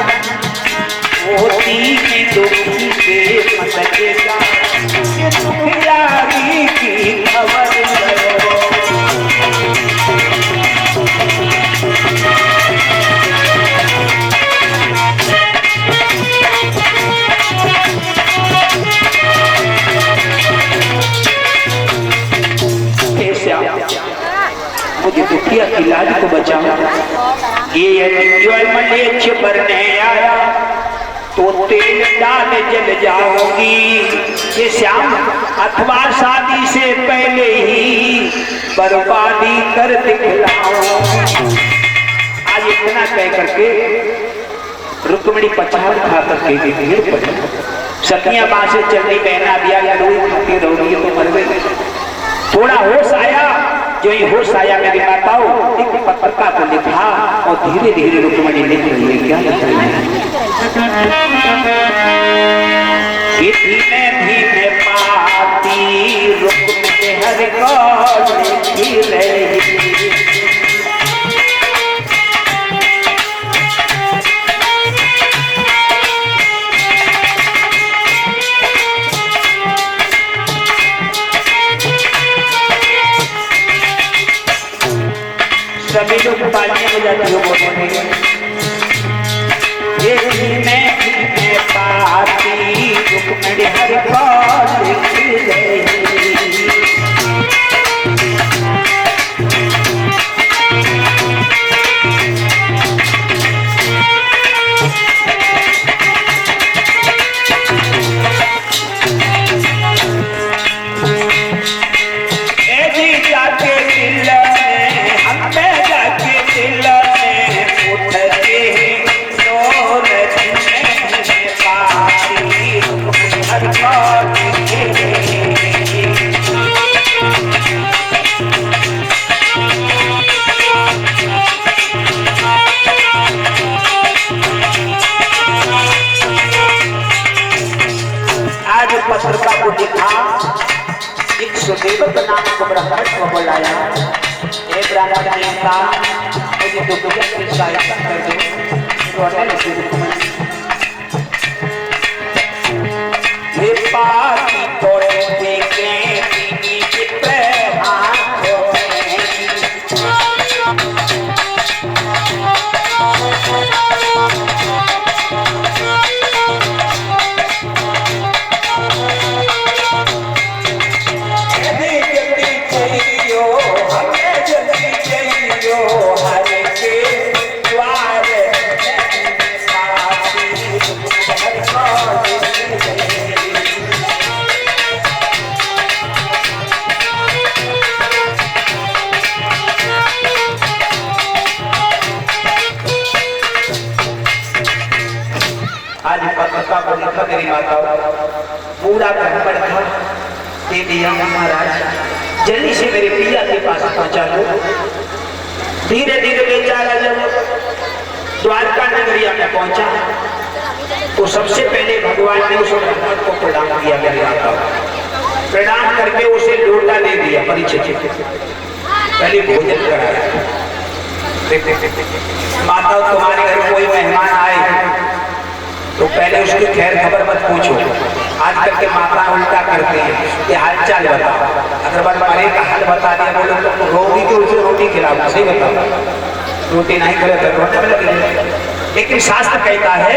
मोती में दुखी के मददगार, ये दुखियारी की खबर करो। हे श्याम, मुझे दुखिया की लाज को बचाओ। ये मलेच्छ भरने आया तो तेल डाल जल जाऊंगी। ये श्याम, अथवा शादी से पहले ही बर्बादी कर दिखलाऊं। आज इतना कह करके रुक्मिणी पछाड़ खा करके गिर पड़ी। सखियां बाँ से चलनी बहना दिया या रोई खाती रहोगी तो मर गई। थोड़ा होश आया, जो ही होश आया मेरी माताओं, एक पत्रिका को लिखा और धीरे धीरे रुक्मिणी लिख रही है। क्या लिख रही है? धीमे धीमे पाती रुक्मिणी हर कौन लिखी रही। सभी लोग राजपत्रिका को लिखा, एक सुदेवक नाम को ब्राह्मण को बुलाया, हे ब्राह्मण नेता मुझे दुखिया की सहायता कर दो। ये पाती तोड़े देखे दीदी के पैर हाथों में, मेरी माता पूरा ब्राह्मण था, दे दिया महाराज, जल्दी से मेरे पिया के पास पहुंचा दो। धीरे धीरे बेचारा जब द्वारका नगरिया में पहुंचा तो सबसे पहले भगवान ने उस ब्राह्मण को प्रणाम किया। मेरी माता प्रणाम करके उसे लोटा दे दिया, परिचित पहले भोजन कराया। माता तुम्हारे घर कोई मेहमान आए तो पहले उसकी खैर खबर मत पूछो। आजकल के माता उल्टा करते हैं, ये हाल चाल बताओ, अगर बार मरे का हाल बता दिया बोलो तो रोगी को उसे रोटी खिलाओ, सही बताओ, रोटी नहीं खिलाओ तो रोने में लगेगी। लेकिन शास्त्र कहता है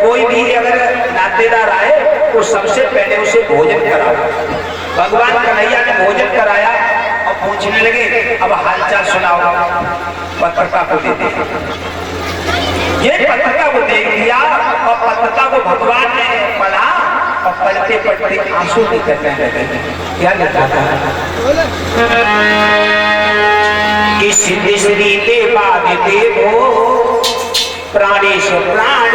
कोई भी अगर नातेदार आए तो सबसे पहले उसे भोजन कराओ। भगवान कन्हैया ने भोजन कराया और पूछने लगे अब हाल चाल सुनाओ। पत्रिका को देते, ये पत्रिका को देख दिया और पत्रिका को भगवान ने पढ़ा और पढ़ते पढ़ते आंसू निकलने लगे। क्या लिखा था? किस दृष्टि देवा देवो प्राणेश प्राण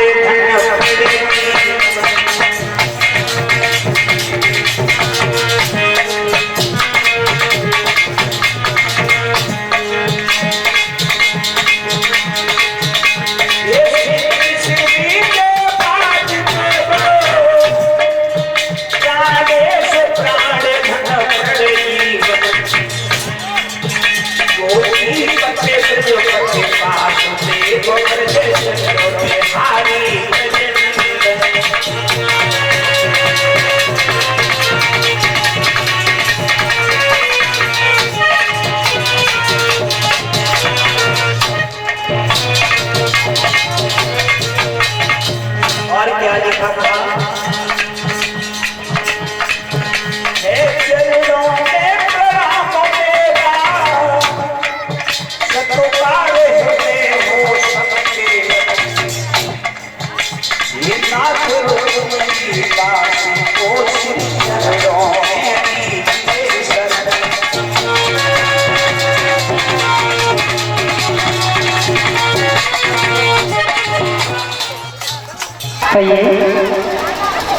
धन्य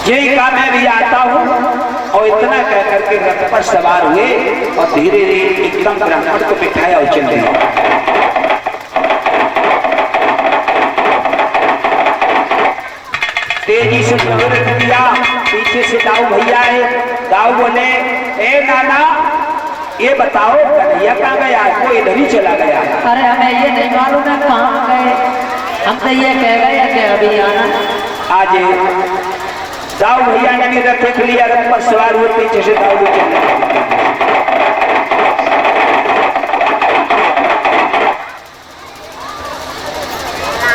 यही कहा मैं भी आता हूँ। और इतना कह करके रथ पर सवार हुए और धीरे धीरे एकदम ब्राह्मण को बिठाया और चल रहे। तेजी से रख दिया, पीछे से दाऊ भैया है। दाऊ बोले ए नाना ये बताओ कन्हैया कहाँ गया? वो इधर ही चला गया। अरे हमें ये नहीं मालूम है कहाँ गए, हम तो ये कह गए कि अभी आना। आज दाऊ भैया ने भी रथ लिया, रथ पर सवार हुए, पीछे से दाऊ भी चल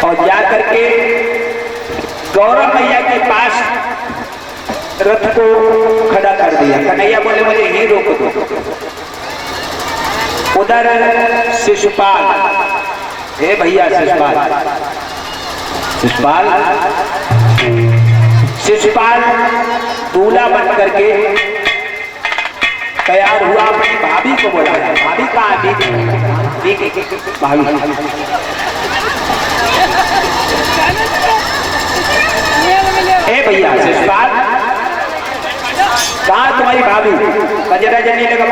और जा करके गौरव मैया के पास रथ को खड़ा कर दिया। कन्हैया बोले मुझे यहीं रोक दो। उधर शिशुपाल, हे भैया शिशुपाल दूल्हा बन करके तैयार हुआ, अपनी भाभी को बोला। भाभी कहाँ? भाभी ए भैया शिशुपाल कहाँ तुम्हारी भाभी? कजरा जाने लगा।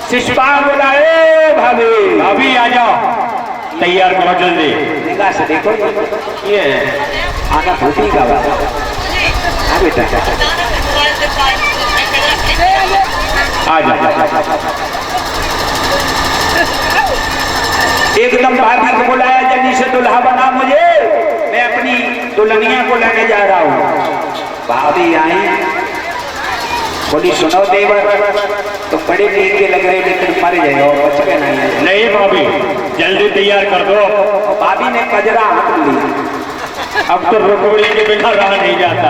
शिशुपाल बोला ए भाभी आ जाओ, तैयार करो जल्दी। निगाह से देखो ये आना भूती का बेटा आ जा। एकदम भाभी को बुलाया, जल्दी से दुल्हा बना मुझे, मैं अपनी दुल्हनिया को लेने जा रहा हूँ। भाभी आई, बोली सुनो देवर, तो बड़े टीके लग रहे लेकिन मर जाए और बच के नहीं। नहीं भाभी, जल्दी तैयार कर दो। भाभी ने कजरा हाथ ली, अब तो रुकवड़ी के बिना रहा नहीं जाता।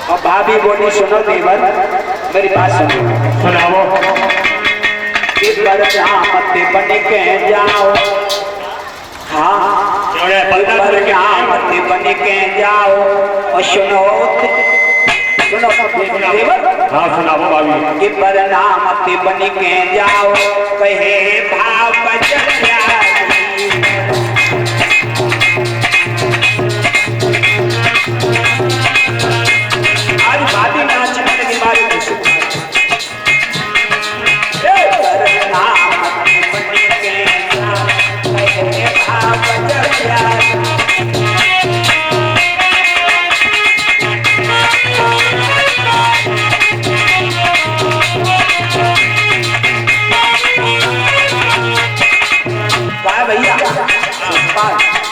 और भाभी बोली सुनो देवर, मेरी बात सुनो। सुनाओ। मत बन के जाओ, हाँ मत बन के जाओ, और सुनो सुनो देवर। हाँ सुनाओ भाभी। कि मत बन के जाओ, कहे भाव आज भाभी नाचने की बारी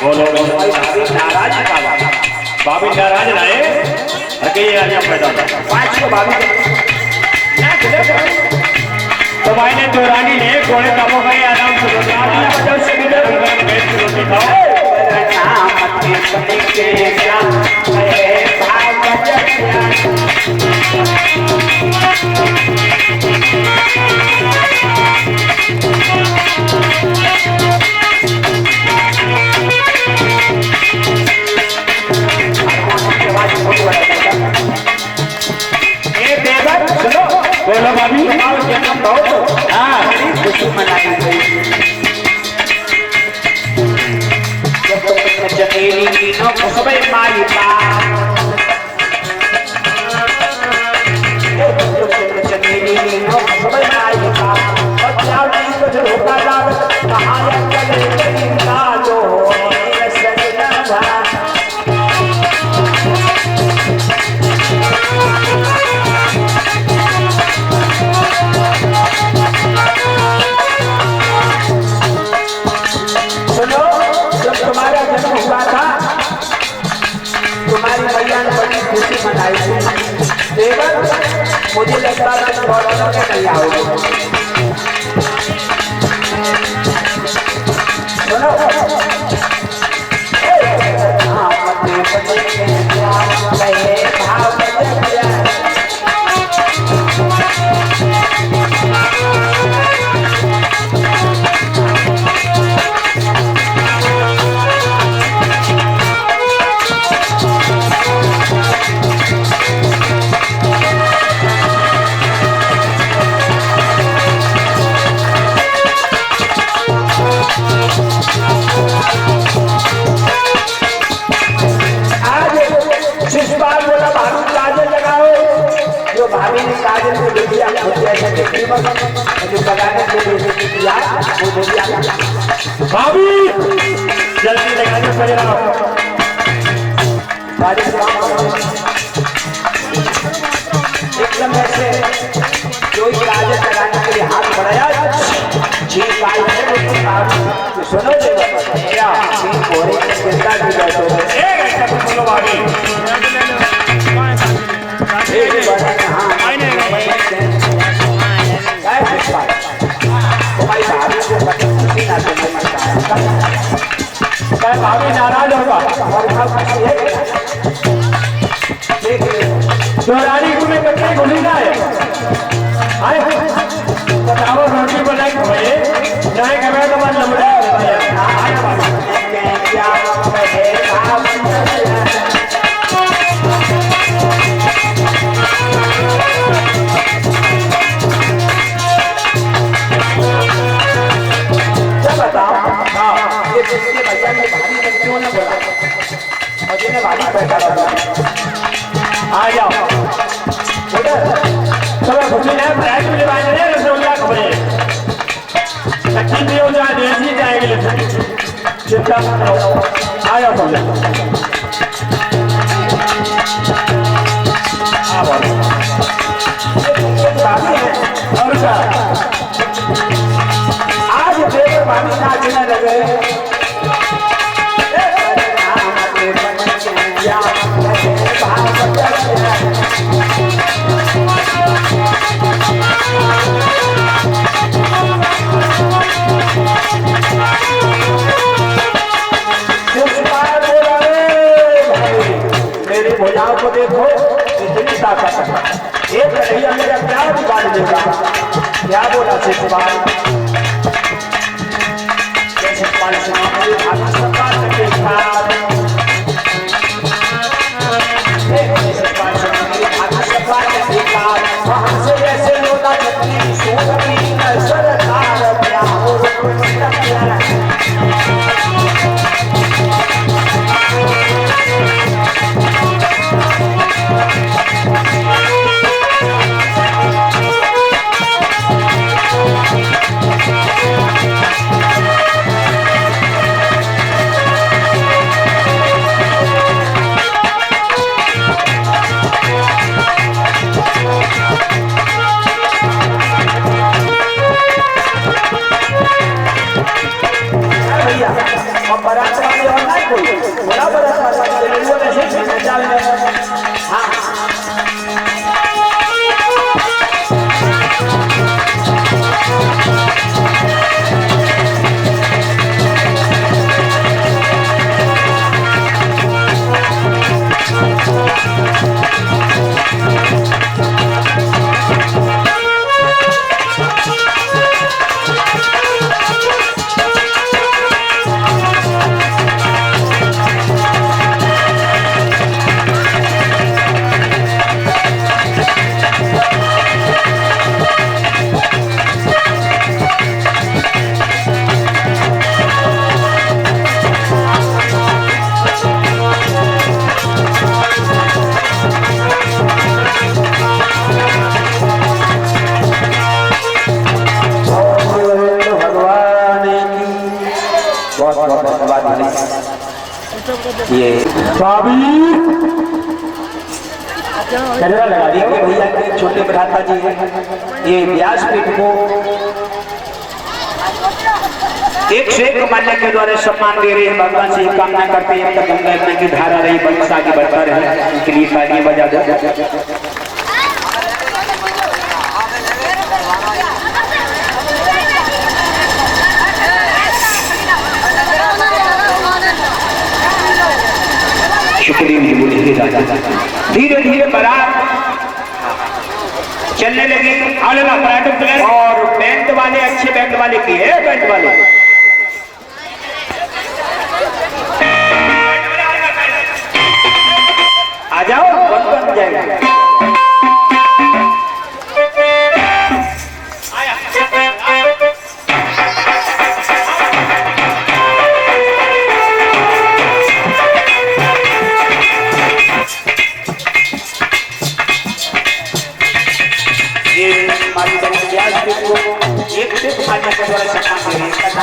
बोलो बोलो। नाराज भाभी नाराज रहे, अकेले आ पैदा 5 को भाभी तो भाई ने दौरानी ने घोड़े काबू में आराम से रोटी खाओ। बोलो भाभी। हाँ खुशी मनाई गई, जमीनी तीनों खुशबे माई जमीनी तीनों खुशबे माई मुझे लगता है कि बहुत दिनों में नहीं आओगे। सुनो भाभी ने काजल को दे दिया, भाभी जल्दी लगाने पड़ेगा। एकदम ऐसे कोई काजल लगाने के लिए हाथ बढ़ाया, सुनो क्या बोलो भाभी। भाभी नाराज होगा, रानी को मैं कट्टे घुली ना है। बताओ रोटी बनाए खोए जाए कमे तो मन लमड़े आ जाओ चलो खुशी है प्राइस मिले बाय ने रसगुल्ला खबरे अच्छी भी हो जाए देसी जाएगी लेकिन चिंता मत करो आ जाओ सब आ बोलो नाचने लगे मेरी भुजाओं को देखो इतनी ताकत है, एक लड़ैया मेरा क्या बिगाड़ देगा। क्या बोला शिषपाल? शिषपाल सुना मेरी भाभी सरकार के साथ, शिषपाल सुना मेरी भाभी सरकार के साथ, हमसे जैसे लोटा चटनी सोनी सरकार क्या हो बरात वाले और ना कोई बड़ा बरात वाले लोगों ने से चाल में हां ये भाभी कैमरा लगा दिया भैया के छोटे भ्राता जी हैं, ये व्यासपीठ को एक से एक मान्य के द्वारा सम्मान दे रहे हैं। भगवान से कामना करते हैं तब गंगा की धारा रही वंश आगे बढ़ता रहे, उनके लिए तालियां बजा दो। शुक्रिया धीरे धीरे बारात चलने लगी। और बैंड वाले अच्छे बैंड वाले की है, बैंड वाले आ जाओ, बन जाएगा। एक से खाने के द्वारा सम्मान दे रहे हैं।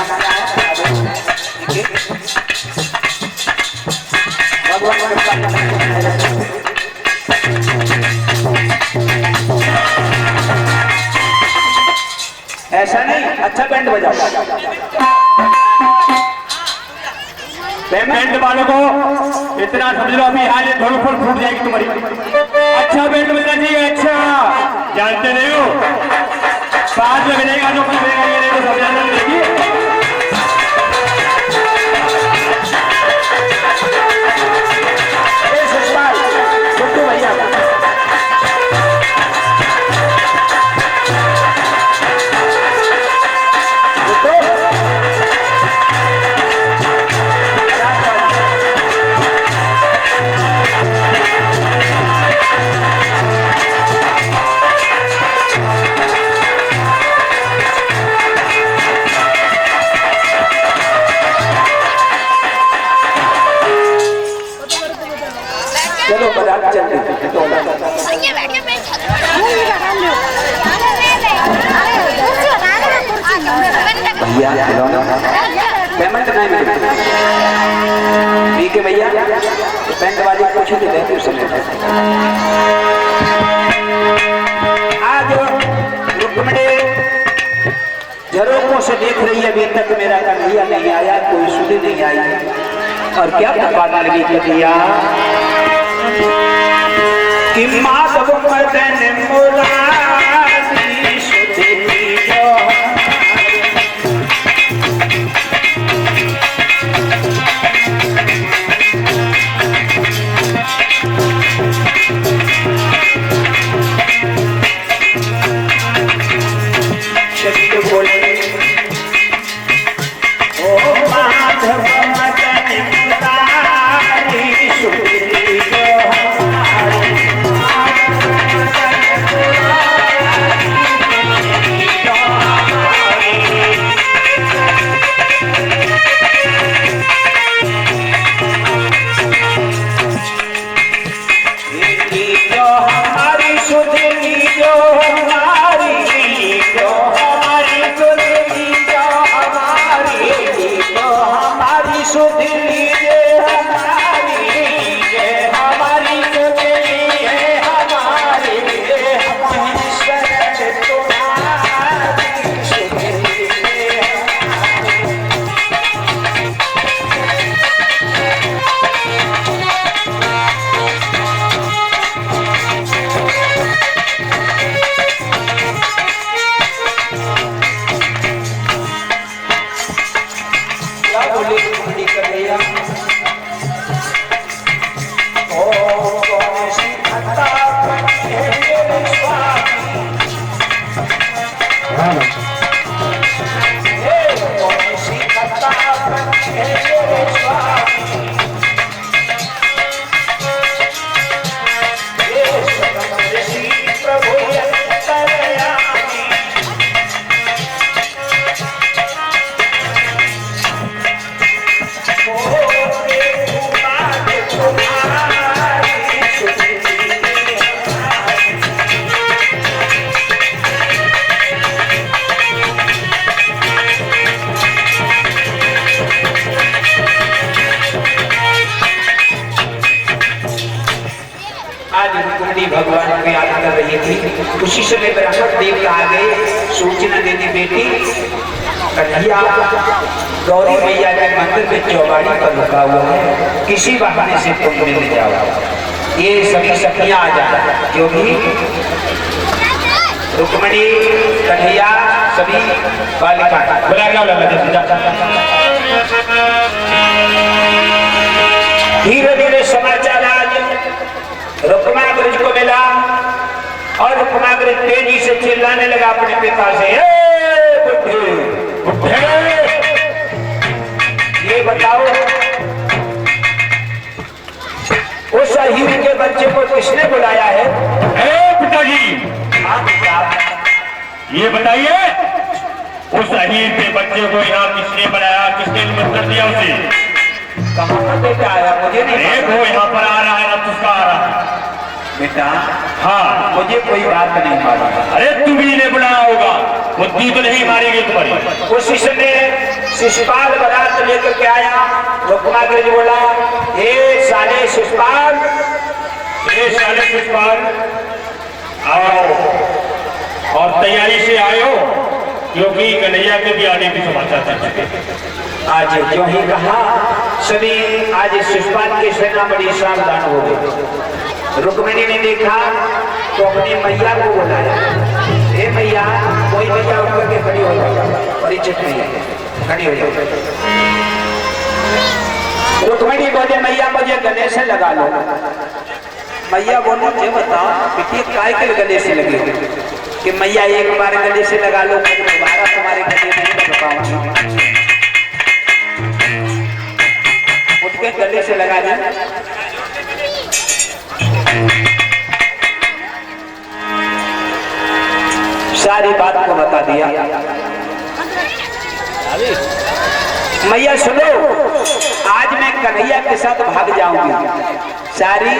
भगवान ऐसा नहीं, अच्छा बैंड बजाओ। पेमेंट वालों को इतना समझ लो, अभी आज धोल फूट जाएगी तुम्हारी। अच्छा बैंड बजना चाहिए, अच्छा जानते नहीं हो, बाद में बनेगा जो कुछ बनेगा ये नहीं तो सब जानते नहीं। भैया चलो बाजार चलते हैं। भैया पेमेंट नहीं मिलती ठीक है भैया, बैंक वाले कुछ नहीं देते उस समय। आज रुक्मिणी झरोकों से देख रही है, अभी तक मेरा कन्हैया नहीं आया, कोई सुधी नहीं आई। और क्या पुकारने लगी कन्हैया कि माधव मदन मुरारी सुधी जो भगवान को याद कर रही थी। उसी समय बृहस्पति देव आ गए सूचना देने बेटी कन्हैया गौरी मैया के मंदिर में चौबाड़ी पर रुका हुआ है, किसी बहाने से तुम मिल जाओ। ये सभी सखियां आ जाए क्योंकि रुक्मणी कन्हैया सभी बालिका धीरे धीरे समाचार आज रुक्माग्रज को मिला और रुक्माग्रज तेजी से चिल्लाने लगा अपने पिता से, बुढ़े बुढ़े ये बताओ उस अहीर के बच्चे को किसने बुलाया है? पिताजी ये बताइए उस अहीर के बच्चे को यहाँ किसने बुलाया, किसने निमंत्रण दिया उसे? कहाँ पर बेटा आया मुझे नहीं वो यहाँ पर आ रहा है ना तुझका आ रहा है बेटा। हाँ मुझे कोई बात नहीं मालूम। अरे तू भी ने बुलाया होगा, बुद्धि तो नहीं मारेगी तुम्हारी। उस शिष्य शिशुपाल बारात लेकर के आया। रुक्माग्रज बोला, ए साले शिशुपाल, ए साले शिशुपाल आओ और तैयारी से आयो क्योंकि कन्हैया के भी आने की समाचार चल चुके। आज जो ही कहा सभी आज शिशुपाल की सेना बड़ी सावधान हो गई। रुक्मिणी ने देखा तो अपनी मैया को बुलाया, हे मैया कोई मैया उठ के खड़ी हो जाओ, परिचित मैया खड़ी हो जाओ। रुक्मिणी बोले मैया मुझे गले से लगा लो। मैया बोलो ये बताओ बेटी काय के गले से लगे कि मैया एक बार गले से लगा लो दोबारा तुम्हारे गले नहीं लग पाऊंगी। उठ के गले से लगा दिया। सारी बात को बता दिया। मैया सुनो, आज मैं कन्हैया के साथ भाग जाऊंगी। सारी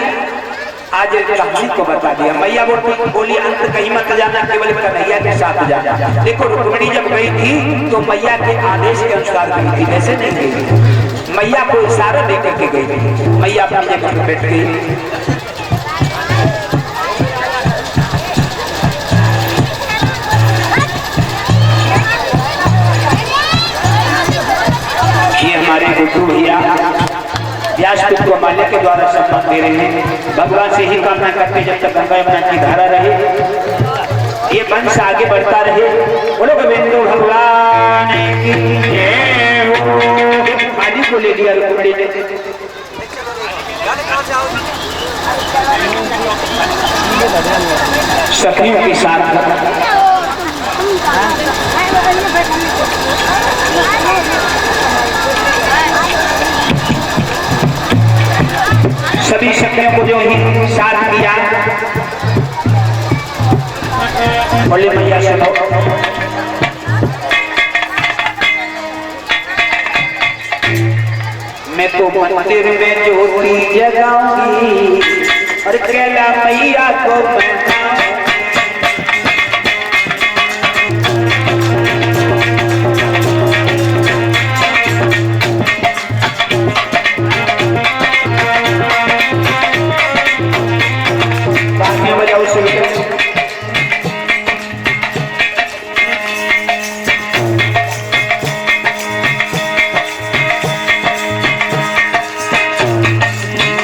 आज कहानी को बता दिया। मैया बोली अंत कहीं मत जाना, केवल कन्हैया के साथ जाना। देखो रुक्मिणी जब गई थी तो मैया के आदेश के अनुसार गई थी, वैसे नहीं गई थी। मैया को इशारा देकर के गई थी। मैया अपनी जगह पर बैठ गई। व्यासपीठ को माल्य के द्वारा सम्मान दे रहे हैं। भगवान से ही कामना करते जब तक गंगा यमुना की धारा रहे, ये वंश आगे बढ़ता रहे। बोलो गोविंद भगवान की जय हो। आदि को ले लिया रुक्मिणी ने। सखियों के साथ सभी सखियों को जो ही साथ किया, बोले मैया सुनो। मैं तो मंदिर में ज्योति जगाऊंगी और कैला मैया को बजाओ सुनिए।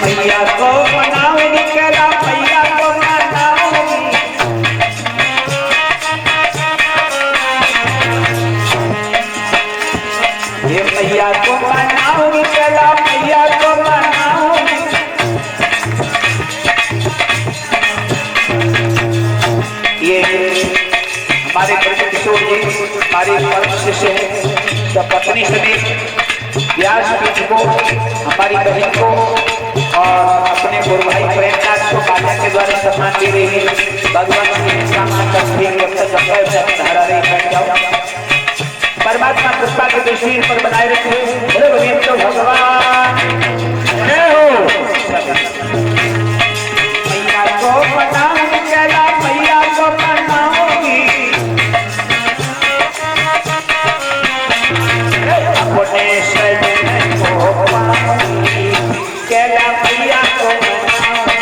मैया को मनाओगी कैला मैया को मनाओगी, ये मैया को मनाओगी कैला मैया को मनाओगी। ये हमारे किशोर जी हमारे परम शिष्य हैं, पत्नी समेत व्यासपीठ को, हमारी बहन को और अपने गुरु भाई प्रेमनाथ को माता के द्वारा सम्मान दे रही है। भगवान की कामना करते हैं जब तक गंगा यमुना धारा रही बैठ जाओ। परमात्मा कृपा के दृष्टि पर बनाए रखे। बोलो गोविंद भगवान जय हो। मैया को मनाओगी कैला मैया को मनाओगी, अपने सजन को पाऊंगी कैला मैया को मनाओगी।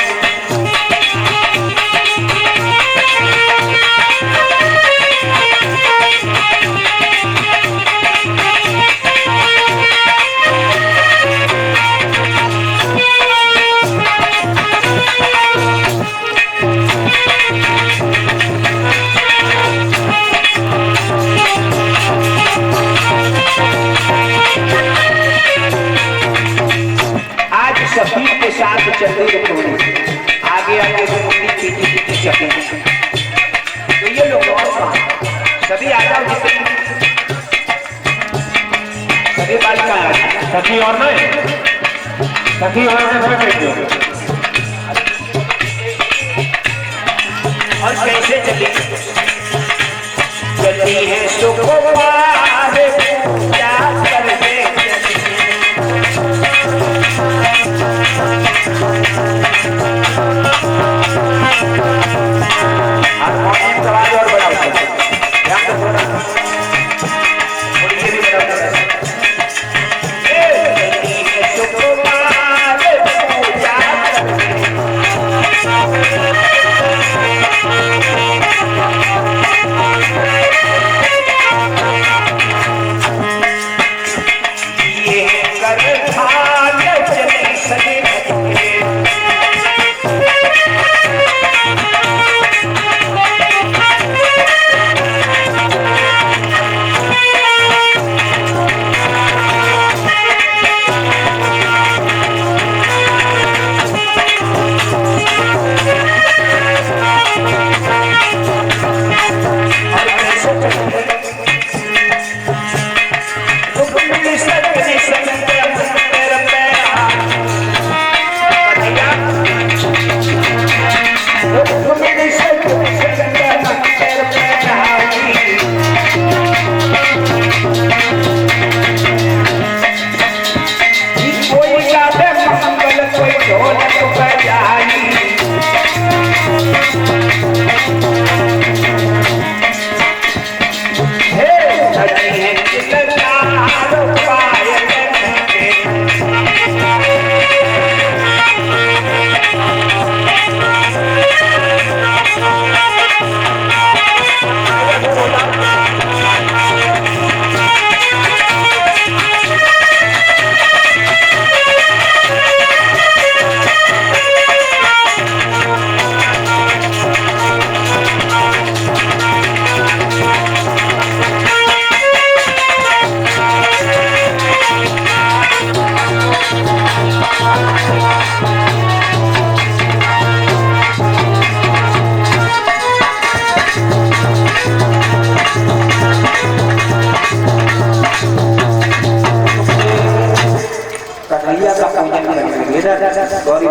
सभी के साथ चल रही रुक्मिणी, आगे आगे रुक्मिणी पीछे पीछे चले। तो ये लोग और सभी आ जाओ, जितने सभी बालिका आ जाओ। सखी और नहीं, सखी और और कैसे चली चलती है सुकुमार पूजा करने हारमोनियम का आवाज और बड़ा होता है। थोड़ी ये भी बड़ा होता है। सुकुमार पूजा ये कर भाग चली सके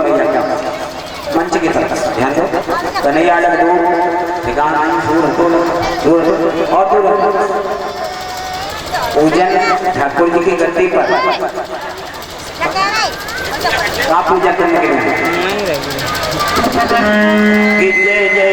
गौरैया क्या मंच की तरफ ध्यान दो। कन्हैया लग दूर ठिकाना दूर और दूर पूजन ठाकुर जी की गद्दी पर कहाँ पूजा करने के लिए जय जय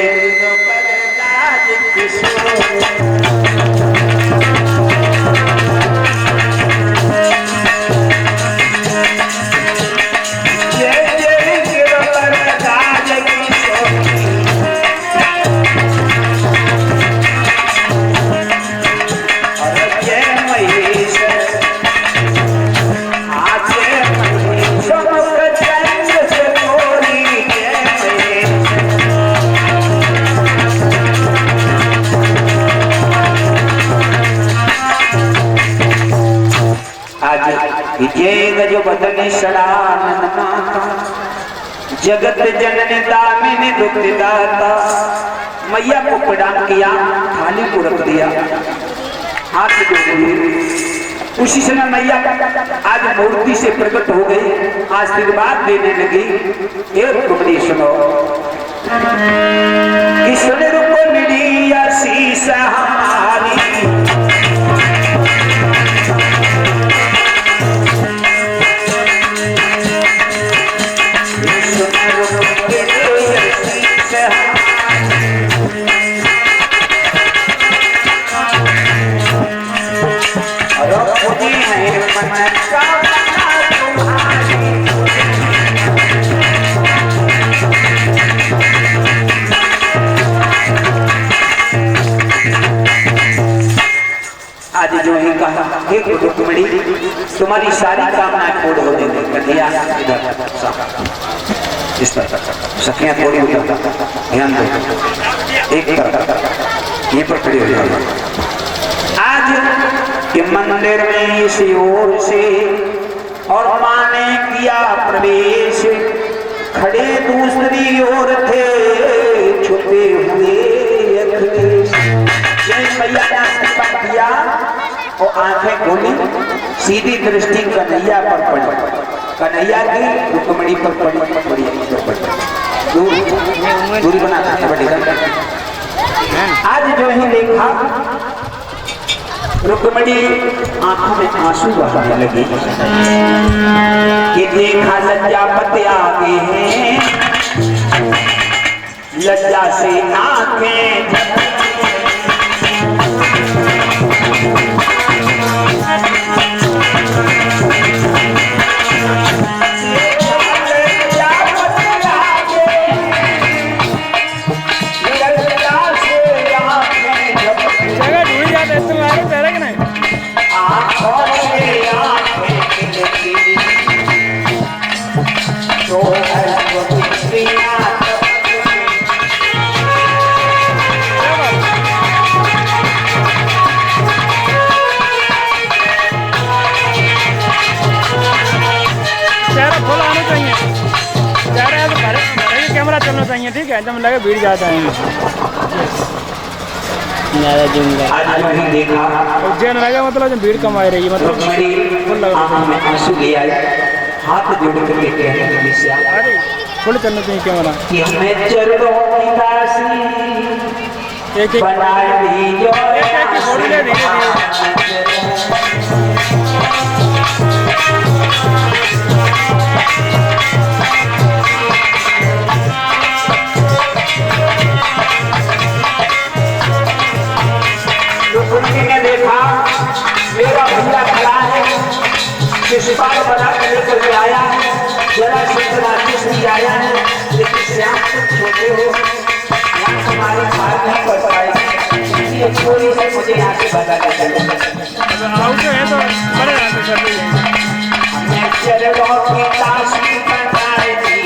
जो बदनी जगत जननी दामिनी दुख दाता मैया को प्रणाम किया, थाली को रख दिया, हाथ जोड़ दिए। उसी समय मैया आज मूर्ति से प्रकट हो गई, आशीर्वाद देने लगी। एक टुकड़ी सुनो किसने रूप मिली आशीष हमारी आज जो ही कहा हे रुक्मिणी तुम्हारी सारी कामनाएं पूर्ण हो जाएंगी। कन्हैया इधर इस पर सखियां थोड़ी ध्यान दो, एक ये पर खड़ी हो जाए। आज के मंदिर में इसी ओर से और मां ने किया प्रवेश, खड़े दूसरी ओर थे छुपे हुए अखिलेश। मैया ने किया और आंखें खोली, सीधी दृष्टि कन्हैया पर पड़ी, कन्हैया की रुक्मिणी पर पड़ी, दूरी बनाना पड़ेगा। आज जो ही देखा रुक्मिणी आंखों में आंसू बहाने लगी कि देखा लज्जापति आगे हैं, लज्जा से आंखें चलना चाहिए, ठीक है, जब लगे भीड़ ज्यादा है। आज नहीं देखा उज्जैन लगा मतलब भीड़ कम आ रही है, मतलब आंसू ले आए, हाथ जोड़ करके कहने लगी अरे फुल चलना चाहिए कैमरा कि हमें चरणों की दासी एक बना दी फोटो ले देखा मेरा भैया खड़ा है, शिशुपाल बना कर लेकर आया, जरा राकेश भी आया है, लेकिन श्याम तुम छोटे हो, यहाँ हमारे बात नहीं कर पाएगी, इसलिए थोड़ी से मुझे यहाँ से बताना चाहिए। चरणों की दासी बनाए दी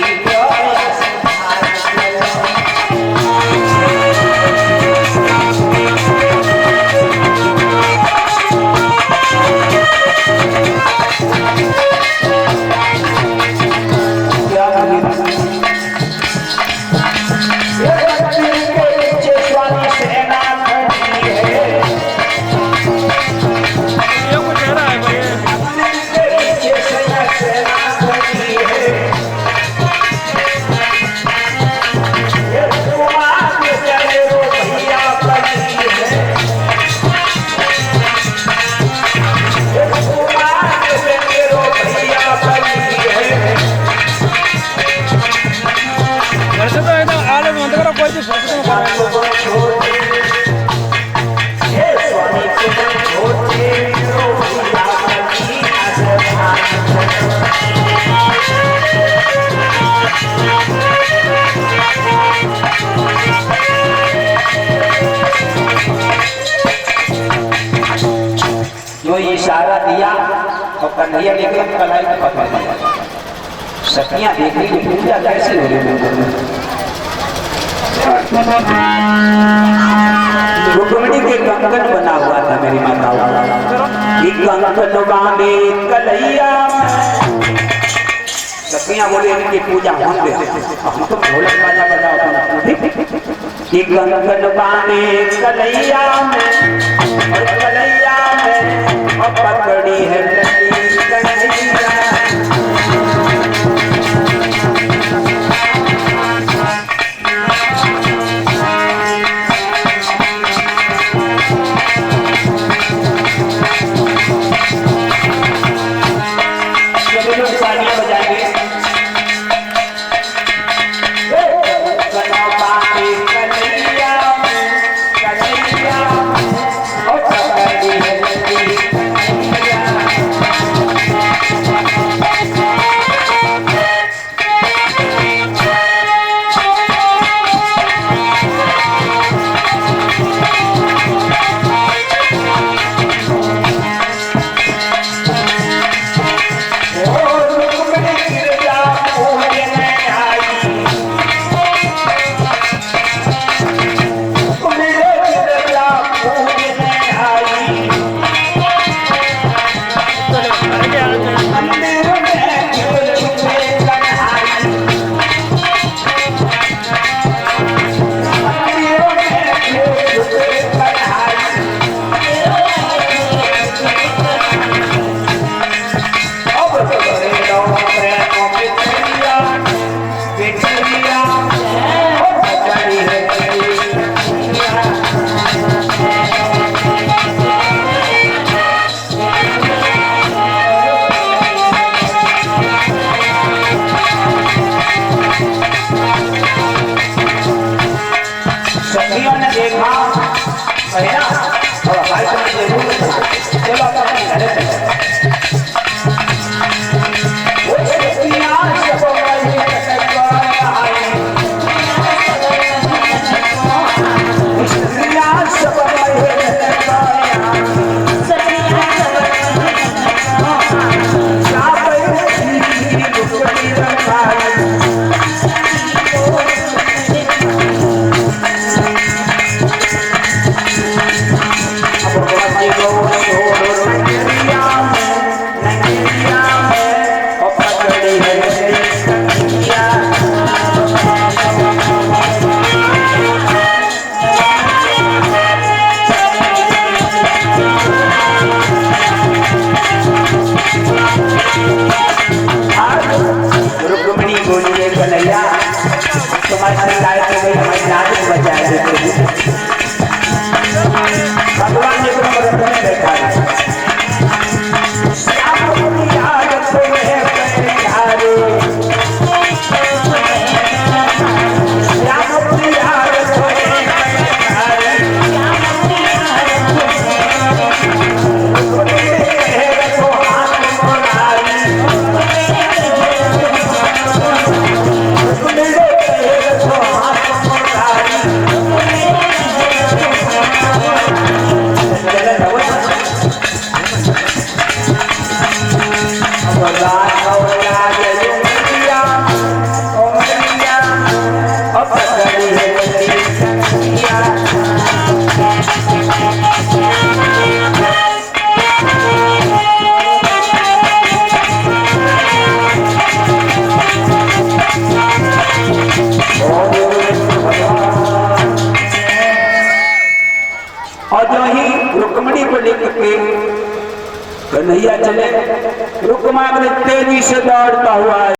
जो इशारा दिया तो कन्हैया निकला कलाई में पकड़ लिया। सखियां देख रही पूजा कैसे हो रही रुक्मिणी के कंकन बना हुआ था मेरी माताओं, कंकन बांधे कन्हैया। सखियां बोले इनकी पूजा हम दे, हम तो ढोलक बाजा बजाओ। कंकन बांधे कन्हैया और कन्हैया में और पकड़ी है कन्हैया। भगवान ने बैठा और जो ही रुक्मिणी को लेकर के कन्हैया चले, रुक्मा तेजी से दौड़ता हुआ